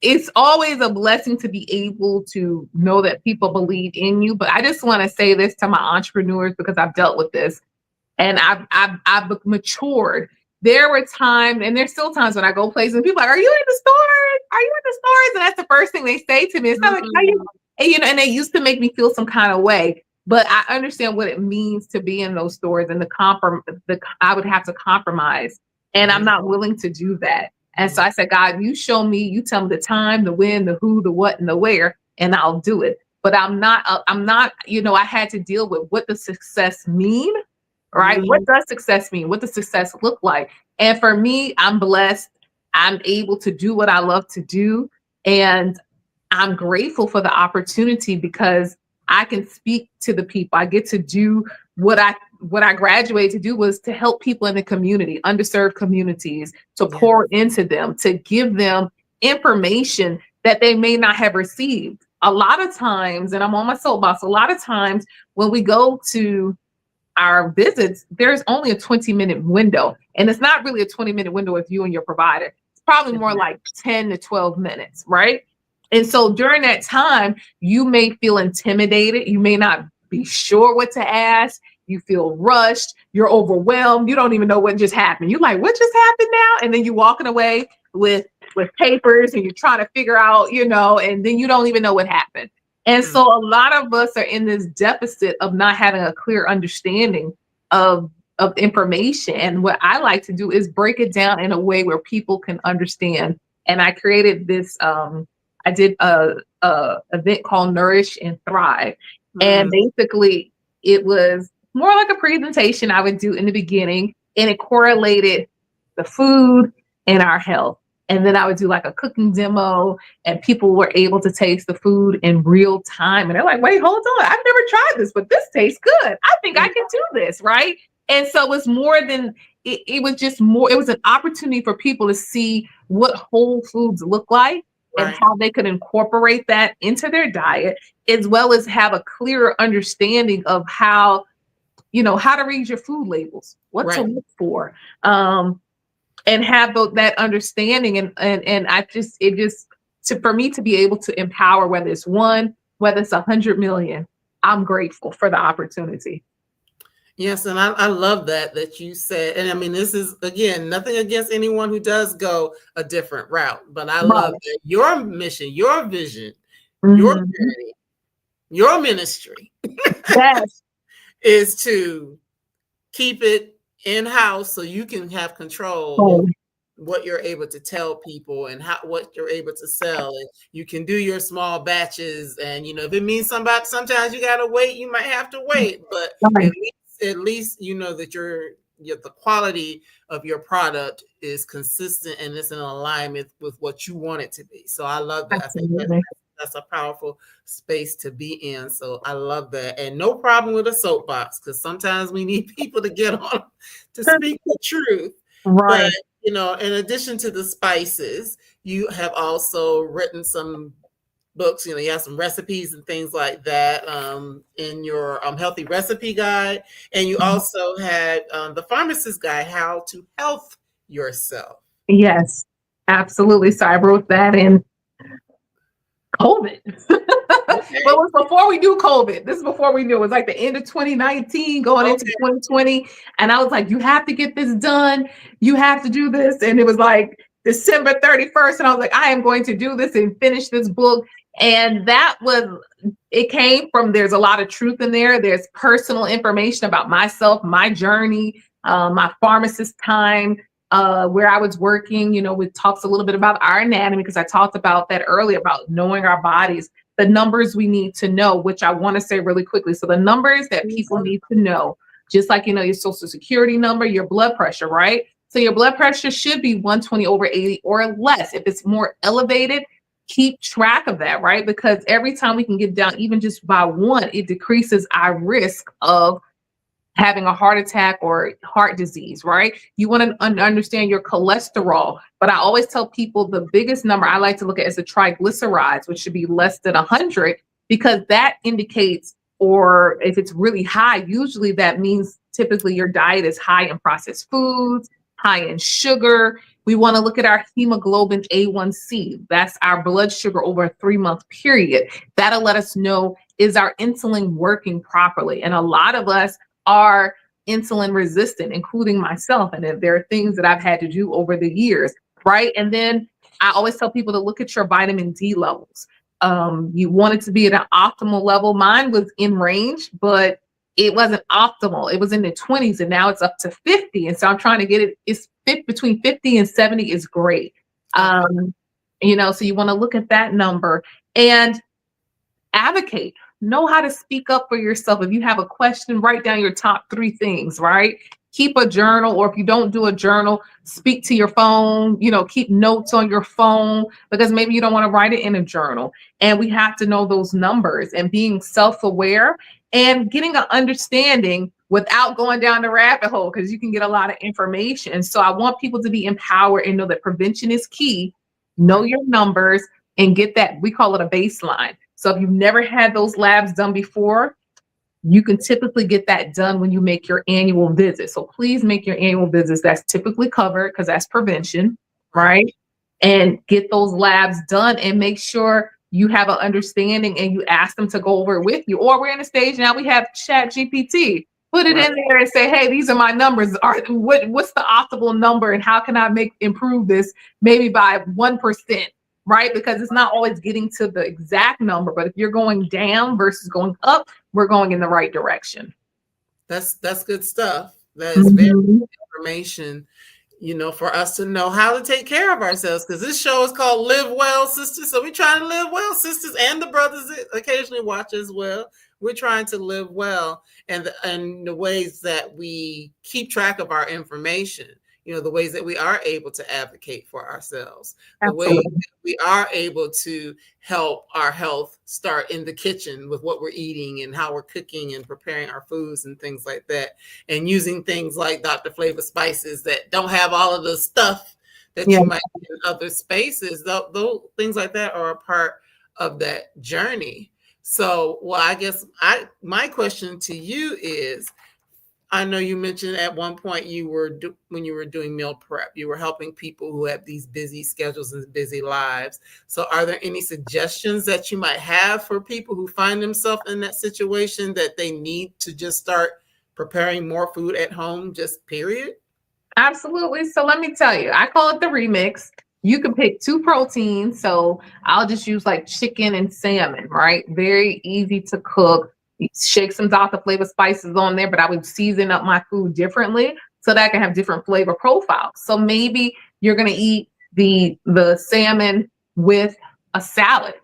it's always a blessing to be able to know that people believe in you. But I just want to say this to my entrepreneurs because I've dealt with this and I've matured. There were times, and there's still times when I go places and people are like, "Are you in the stores? Are you in the stores?" And that's the first thing they say to me. It's not like, "Are you?" And they used to make me feel some kind of way. But I understand what it means to be in those stores and I would have to compromise, and I'm Mhm. not willing to do that. And so I said, God, you show me, you tell me the time, the when, the who, the what, and the where, and I'll do it. But I'm not, I had to deal with what does success mean, right? What Mhm. does success mean? What does success look like? And for me, I'm blessed. I'm able to do what I love to do. And I'm grateful for the opportunity because I can speak to the people. I get to do what I graduated to do was to help people in the community, underserved communities, to Yeah. pour into them, to give them information that they may not have received. A lot of times, and I'm on my soapbox, a lot of times when we go to our visits, there's only a 20-minute window. And it's not really a 20-minute window with you and your provider. It's probably more like 10 to 12 minutes, right? And so during that time, you may feel intimidated. You may not be sure what to ask. You feel rushed. You're overwhelmed. You don't even know what just happened. You're like, what just happened now? And then you're walking away with papers and you're trying to figure out, and then you don't even know what happened. And so a lot of us are in this deficit of not having a clear understanding of of information. And what I like to do is break it down in a way where people can understand. And I created this, I did a event called Nourish and Thrive. And basically it was more like a presentation I would do in the beginning, and it correlated the food and our health. And then I would do like a cooking demo, and people were able to taste the food in real time. And they're like, wait, hold on. I've never tried this, but this tastes good. I think I can do this, right? And so it was more than, it was just more, it was an opportunity for people to see what whole foods look like and how they could incorporate that into their diet, as well as have a clearer understanding of how, you know, how to read your food labels, what to look for. And have that understanding, and I just, it just, for me to be able to empower, whether it's one, whether it's 100 million, I'm grateful for the opportunity. Yes, and I love that you said, and I mean, this is, again, nothing against anyone who does go a different route, but I love that your mission, your vision, your journey, your ministry is to keep it in-house so you can have control of what you're able to tell people and what you're able to sell. And you can do your small batches, and you know, if it means sometimes you gotta wait, you might have to wait, but at least you know that the quality of your product is consistent and it's in alignment with what you want it to be. So I love that. Absolutely. I think that's a powerful space to be in. So I love that. And no problem with a soapbox, because sometimes we need people to get on to speak the truth. But, you know, in addition to the spices, you have also written some books. You know, you have some recipes and things like that in your healthy recipe guide. And you also had the pharmacist guide, How to Health Yourself. Yes, absolutely. So I wrote that in COVID. But it was before we knew COVID. This is before we knew. It was like the end of 2019 going into 2020. And I was like, you have to get this done. You have to do this. And it was like December 31st. And I was like, I am going to do this and finish this book. And that was, it came from, there's a lot of truth in there. There's personal information about myself, my journey, my pharmacist time, where I was working. You know, it talks a little bit about our anatomy, because I talked about that earlier, about knowing our bodies, the numbers we need to know, which I want to say really quickly. So the numbers that people need to know, just like, you know, your social security number, your blood pressure, right? So your blood pressure should be 120/80 or less. If it's more elevated, keep track of that, right? Because every time we can get down, even just by one, it decreases our risk of having a heart attack or heart disease, right? You want to understand your cholesterol. But I always tell people the biggest number I like to look at is the triglycerides, which should be less than 100, because that indicates, or if it's really high, usually that means typically your diet is high in processed foods, high in sugar. We want to look at our hemoglobin A1C. That's our blood sugar over a 3-month period. That'll let us know, is our insulin working properly? And a lot of us are insulin resistant, including myself. And there are things that I've had to do over the years, right? And then I always tell people to look at your vitamin D levels. You want it to be at an optimal level. Mine was in range, but it wasn't optimal. It was in the 20s, and now it's up to 50. And so I'm trying to get it, it's between 50 and 70 is great. You know, so you want to look at that number and advocate. Know how to speak up for yourself. If you have a question, write down your top 3 things, right? Keep a journal, or if you don't do a journal, speak to your phone, you know, keep notes on your phone, because maybe you don't want to write it in a journal. And we have to know those numbers, and being self-aware and getting an understanding without going down the rabbit hole, because you can get a lot of information. And so I want people to be empowered and know that prevention is key. Know your numbers and get that, we call it a baseline. So if you've never had those labs done before, you can typically get that done when you make your annual visit. So please make your annual visits. That's typically covered, because that's prevention, right? And get those labs done, and make sure you have an understanding and you ask them to go over it with you. Or we're in a stage now, we have Chat GPT. Put it in there and say, hey, these are my numbers. What's the optimal number, and how can I improve this maybe by 1%? Right? Because it's not always getting to the exact number, but if you're going down versus going up, we're going in the right direction. That's good stuff. That is very good information, for us to know how to take care of ourselves. Because this show is called Live Well, Sisters. So we're trying to live well, sisters, and the brothers that occasionally watch as well. We're trying to live well, and the ways that we keep track of our information. The ways that we are able to advocate for ourselves, the way that we are able to help our health start in the kitchen with what we're eating and how we're cooking and preparing our foods and things like that. And using things like Dr. FLAVA Spices that don't have all of the stuff that you might get in other spaces. Those things like that are a part of that journey. So, well, I guess my question to you is, I know you mentioned at one point when you were doing meal prep, you were helping people who have these busy schedules and busy lives. So are there any suggestions that you might have for people who find themselves in that situation that they need to just start preparing more food at home, just period? Absolutely. So let me tell you, I call it the remix. You can pick 2 proteins. So I'll just use like chicken and salmon, right? Very easy to cook. Shake some Dr. FLAVA Spices on there, but I would season up my food differently so that I can have different flavor profiles. So maybe you're going to eat the salmon with a salad.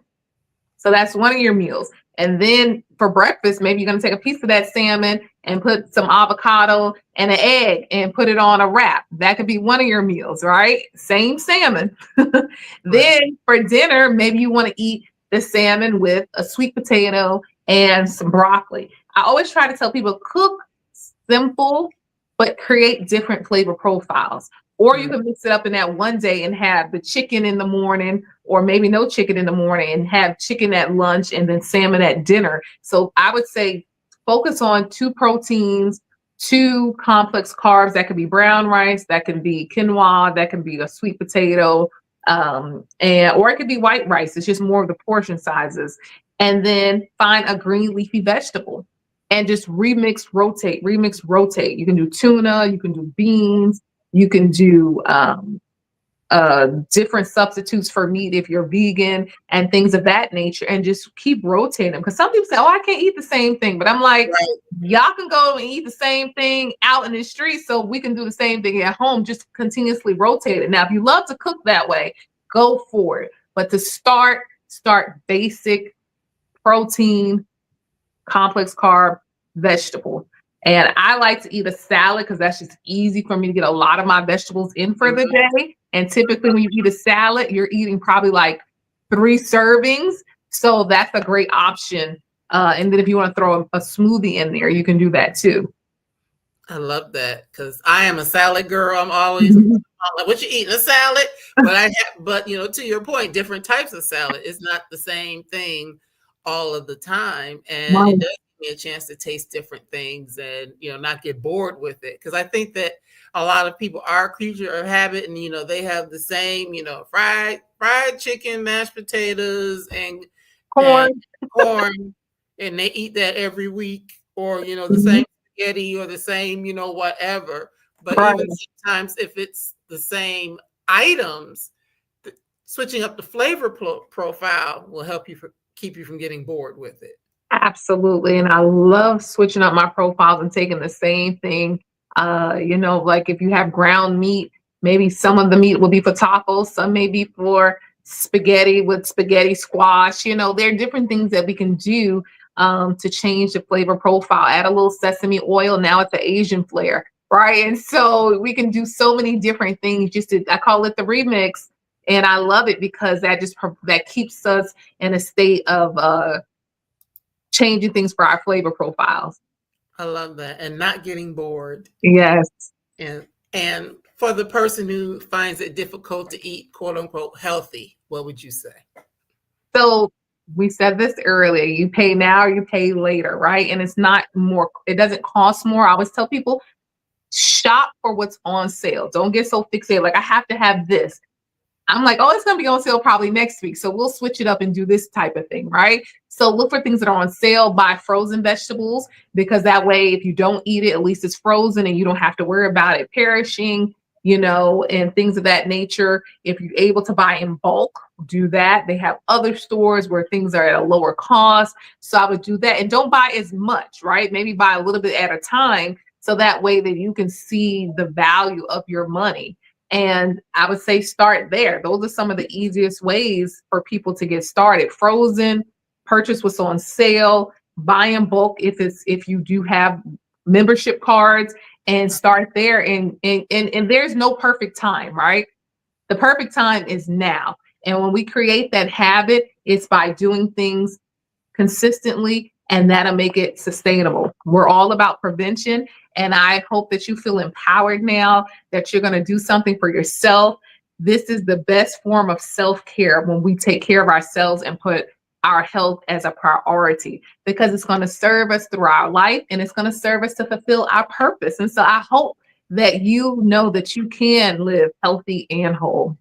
So that's one of your meals. And then for breakfast, maybe you're going to take a piece of that salmon and put some avocado and an egg and put it on a wrap. That could be one of your meals, right? Same salmon. Then for dinner, maybe you want to eat the salmon with a sweet potato and some broccoli. I always try to tell people, cook simple, but create different flavor profiles. Or you can mix it up in that one day and have the chicken in the morning, or maybe no chicken in the morning, and have chicken at lunch and then salmon at dinner. So I would say focus on 2 proteins, 2 complex carbs. That could be brown rice, that can be quinoa, that can be a sweet potato, or it could be white rice. It's just more of the portion sizes. And then find a green leafy vegetable and just remix, rotate. You can do tuna, you can do beans, you can do different substitutes for meat if you're vegan and things of that nature, and just keep rotating them. Because some people say, oh, I can't eat the same thing. But I'm like, y'all can go and eat the same thing out in the street, so we can do the same thing at home, just continuously rotate it. Now, if you love to cook that way, go for it. But to start basic protein, complex carb, vegetable. And I like to eat a salad because that's just easy for me to get a lot of my vegetables in for the day. And typically when you eat a salad, you're eating probably like 3 servings. So that's a great option. And then if you want to throw a smoothie in there, you can do that too. I love that because I am a salad girl. I'm always like, what you eating, a salad? But to your point, different types of salad. It's not the same thing all of the time, and it does give me a chance to taste different things and not get bored with it, because I think that a lot of people are a creature of habit, and they have the same fried chicken, mashed potatoes, and corn, and they eat that every week, or the same spaghetti or the same whatever. But even sometimes if it's the same items, switching up the flavor profile will help you keep you from getting bored with it. Absolutely. And I love switching up my profiles and taking the same thing. Like if you have ground meat, maybe some of the meat will be for tacos, some may be for spaghetti with spaghetti squash. There are different things that we can do to change the flavor profile. Add a little sesame oil. Now it's the Asian flair, right? And so we can do so many different things. I call it the remix. And I love it because that keeps us in a state of changing things for our flavor profiles. I love that. And not getting bored. Yes. And for the person who finds it difficult to eat, quote unquote, healthy, what would you say? So we said this earlier, you pay now or you pay later, right? And it's not more, it doesn't cost more. I always tell people, shop for what's on sale. Don't get so fixated, like I have to have this. I'm like, oh, it's going to be on sale probably next week. So we'll switch it up and do this type of thing, right? So look for things that are on sale. Buy frozen vegetables, because that way, if you don't eat it, at least it's frozen and you don't have to worry about it perishing, and things of that nature. If you're able to buy in bulk, do that. They have other stores where things are at a lower cost. So I would do that. And don't buy as much, right? Maybe buy a little bit at a time so that way that you can see the value of your money. And I would say start there. Those are some of the easiest ways for people to get started. Frozen, purchase what's on sale, buy in bulk if you do have membership cards, and start there. And there's no perfect time, right? The perfect time is now. And when we create that habit, it's by doing things consistently, and that'll make it sustainable. We're all about prevention. And I hope that you feel empowered now that you're going to do something for yourself. This is the best form of self-care, when we take care of ourselves and put our health as a priority, because it's going to serve us through our life, and it's going to serve us to fulfill our purpose. And so I hope that you know that you can live healthy and whole.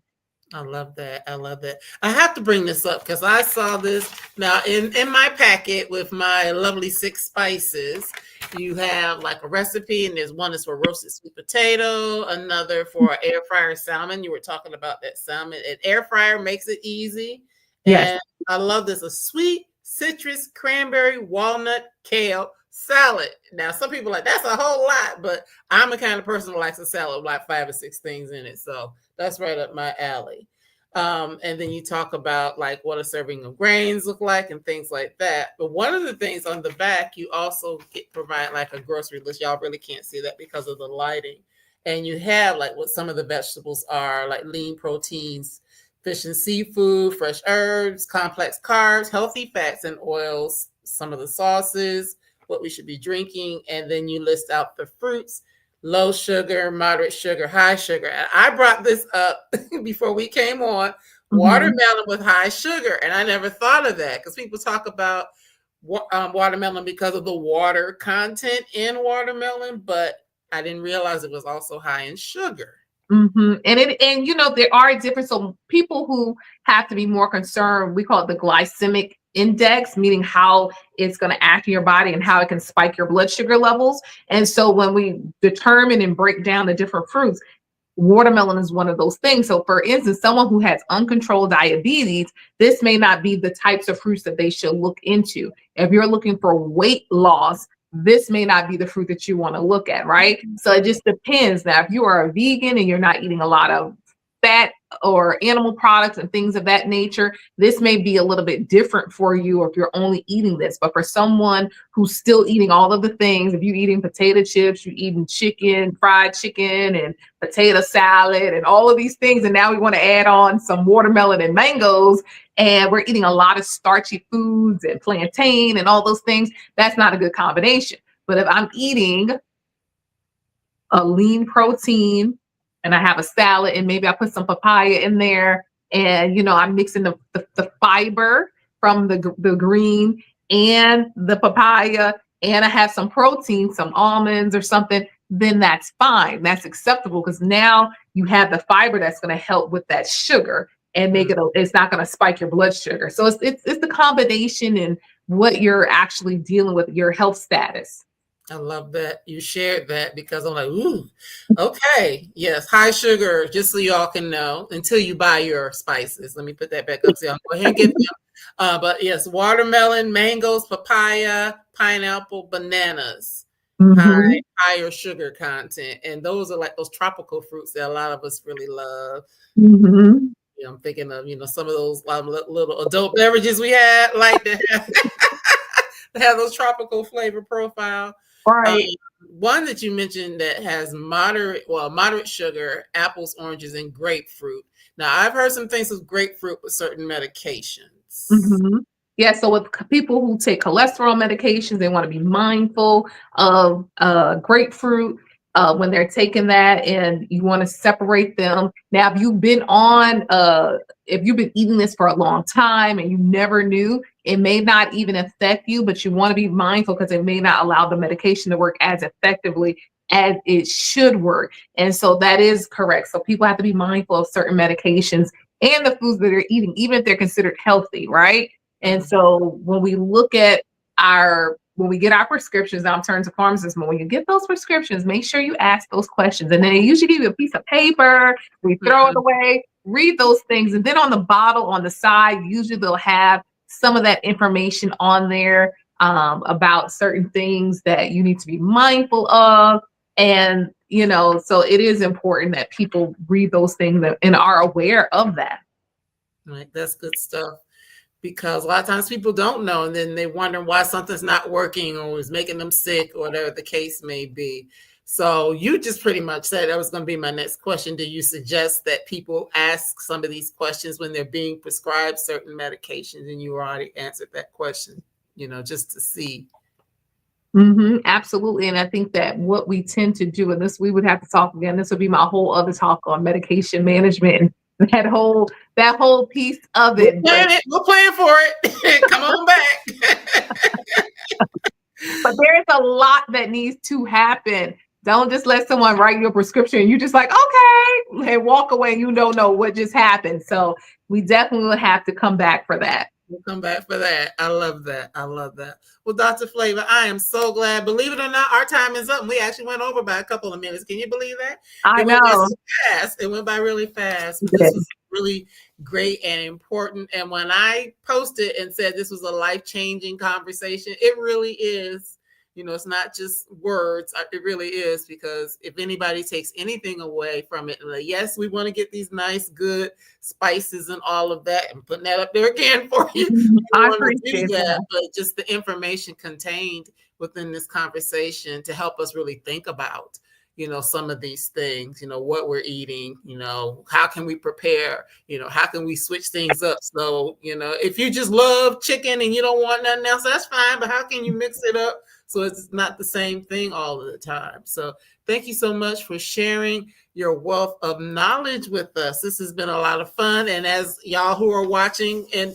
I love that. I love that. I have to bring this up because I saw this now in my packet with my lovely 6 spices. You have like a recipe, and there's one that's for roasted sweet potato, another for air fryer salmon. You were talking about that salmon. An air fryer makes it easy. Yes. And I love this, a sweet citrus, cranberry, walnut, kale salad. Now, some people are like, that's a whole lot, but I'm the kind of person who likes a salad with like 5 or 6 things in it. So that's right up my alley. And then you talk about like what a serving of grains look like and things like that. But one of the things on the back, you also provide like a grocery list. Y'all really can't see that because of the lighting. And you have like what some of the vegetables are, like lean proteins, fish and seafood, fresh herbs, complex carbs, healthy fats and oils, some of the sauces, what we should be drinking. And then you list out the fruits: low sugar, moderate sugar, high sugar. And I brought this up before we came on, watermelon with high sugar. And I never thought of that, because people talk about watermelon because of the water content in watermelon, but I didn't realize it was also high in sugar. And you know, there are different, so people who have to be more concerned, we call it the glycemic index, meaning how it's going to act in your body and how it can spike your blood sugar levels. And so when we determine and break down the different fruits, watermelon is one of those things. So for instance, someone who has uncontrolled diabetes, this may not be the types of fruits that they should look into. If you're looking for weight loss, this may not be the fruit that you want to look at, right? So it just depends. Now, if you are a vegan and you're not eating a lot of fat or animal products and things of that nature, this may be a little bit different for you, or if you're only eating this. But for someone who's still eating all of the things, if you're eating potato chips, you're eating chicken, fried chicken and potato salad and all of these things, and now we want to add on some watermelon and mangoes, and we're eating a lot of starchy foods and plantain and all those things, that's not a good combination. But if I'm eating a lean protein and I have a salad and maybe I put some papaya in there, and you know, I'm mixing the fiber from the green and the papaya, and I have some protein, some almonds or something, then that's fine. That's acceptable, because now you have the fiber that's going to help with that sugar and make it, it's not going to spike your blood sugar. So it's the combination and what you're actually dealing with, your health status. I love that you shared that, because I'm like, ooh, okay. Yes, high sugar, just so y'all can know, until you buy your spices. Let me put that back up so y'all go ahead and get them. But yes, watermelon, mangoes, papaya, pineapple, bananas, higher sugar content. And those are like those tropical fruits that a lot of us really love. You know, I'm thinking of, you know, some of those little adult beverages we had, like that have those tropical flavor profile. Right. One that you mentioned that has moderate sugar: apples, oranges, and grapefruit. Now, I've heard some things with grapefruit with certain medications. Yeah, so with people who take cholesterol medications, they want to be mindful of grapefruit when they're taking that, and you want to separate them. Now, if you've been eating this for a long time and you never knew, it may not even affect you, but you want to be mindful, because it may not allow the medication to work as effectively as it should work. And so that is correct. So people have to be mindful of certain medications and the foods that they're eating, even if they're considered healthy, right? And so when we look at when we get our prescriptions, now I'm turning to pharmacists, but when you get those prescriptions, make sure you ask those questions. And then they usually give you a piece of paper, we throw it away, read those things. And then on the bottle on the side, usually they'll have some of that information on there about certain things that you need to be mindful of. And, so it is important that people read those things and are aware of that. Right. That's good stuff. Because a lot of times people don't know, and then they wonder why something's not working or is making them sick or whatever the case may be. So you just pretty much said that was going to be my next question. Do you suggest that people ask some of these questions when they're being prescribed certain medications? And you already answered that question, just to see. Absolutely. And I think that what we tend to do, and this, we would have to talk again, this would be my whole other talk on medication management and that whole piece of it. We're playing for it. Come on back. But there's a lot that needs to happen. Don't just let someone write your prescription and you just like, okay, and walk away and you don't know what just happened. So we definitely will have to come back for that. We'll come back for that. I love that. Well, Dr. Flava, I am so glad. Believe it or not, our time is up. We actually went over by a couple of minutes. Can you believe that? I know. It went by really fast. This was really great and important. And when I posted and said this was a life-changing conversation, it really is. It's not just words. It really is, because if anybody takes anything away from it, yes, we want to get these nice, good spices and all of that, and putting that up there again for you. I appreciate that. But just the information contained within this conversation to help us really think about, some of these things, what we're eating, how can we prepare, how can we switch things up? So, if you just love chicken and you don't want nothing else, that's fine. But how can you mix it up so it's not the same thing all of the time? So thank you so much for sharing your wealth of knowledge with us. This has been a lot of fun. And as y'all who are watching in,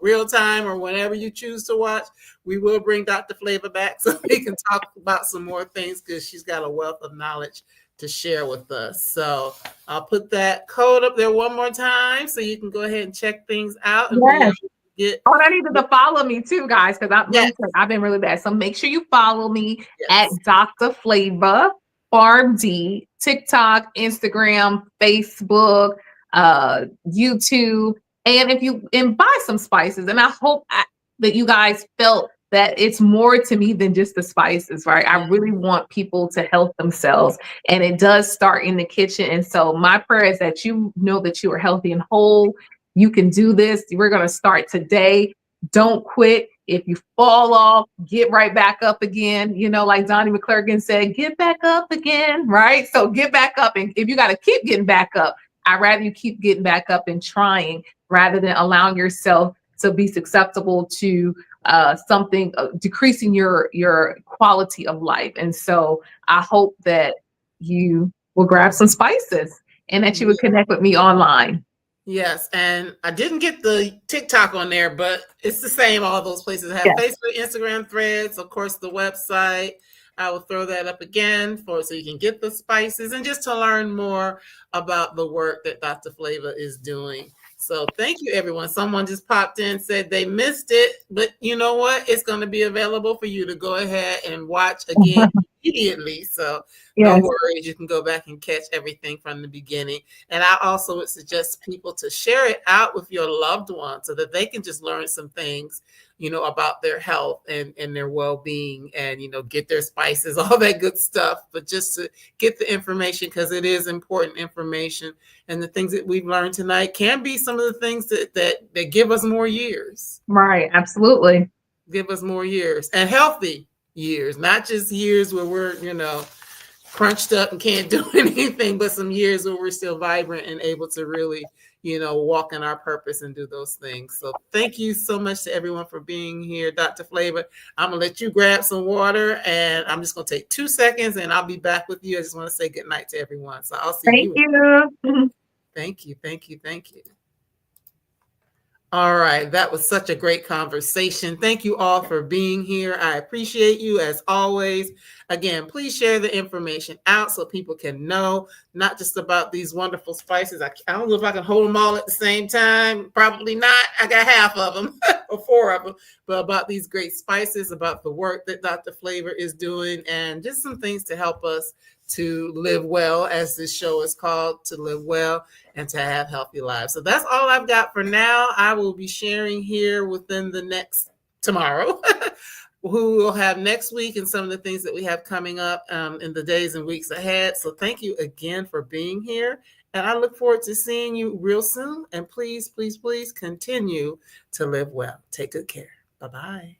real time or whenever you choose to watch, we will bring Dr. Flava back so we can talk about some more things, because she's got a wealth of knowledge to share with us. So I'll put that code up there one more time so you can go ahead and check things out. And I needed to follow me too, guys, because I've been really bad. So make sure you follow me at Dr. Flava PharmD, TikTok, Instagram, Facebook, YouTube, and buy some spices. And I hope that you guys felt that it's more to me than just the spices, right? I really want people to help themselves, and it does start in the kitchen. And so my prayer is that you know that you are healthy and whole. You can do this. We're going to start today. Don't quit. If you fall off, get right back up again. Like Donnie McClurkin said, get back up again, right? So get back up. And if you got to keep getting back up, I'd rather you keep getting back up and trying rather than allowing yourself to be susceptible to something decreasing your quality of life. And so I hope that you will grab some spices and that you would connect with me online. Yes, and I didn't get the TikTok on there, but it's the same. All those places have Facebook, Instagram, Threads, of course, the website. I will throw that up again so you can get the spices and just to learn more about the work that Dr. Flava is doing. So thank you, everyone. Someone just popped in, said they missed it, but you know what? It's going to be available for you to go ahead and watch again immediately. So no worries. You can go back and catch everything from the beginning. And I also would suggest people to share it out with your loved ones so that they can just learn some things, about their health and their well-being and, get their spices, all that good stuff. But just to get the information, because it is important information. And the things that we've learned tonight can be some of the things that give us more years. Right. Absolutely. Give us more years, and healthy years, not just years where we're, crunched up and can't do anything, but some years where we're still vibrant and able to really, walk in our purpose and do those things. So thank you so much to everyone for being here. Dr. Flava, I'm going to let you grab some water, and I'm just going to take 2 seconds and I'll be back with you. I just want to say good night to everyone. So I'll see you. Thank you. Thank you. Thank you. All right. That was such a great conversation. Thank you all for being here. I appreciate you as always. Again, please share the information out so people can know, not just about these wonderful spices. I don't know if I can hold them all at the same time. Probably not. I got half of them or 4 of them, but about these great spices, about the work that Dr. Flava is doing, and just some things to help us to live well, as this show is called, to live well and to have healthy lives. So that's all I've got for now. I will be sharing here within the next tomorrow who we'll have next week and some of the things that we have coming up in the days and weeks ahead. So thank you again for being here. And I look forward to seeing you real soon. And please, please, please continue to live well. Take good care. Bye-bye.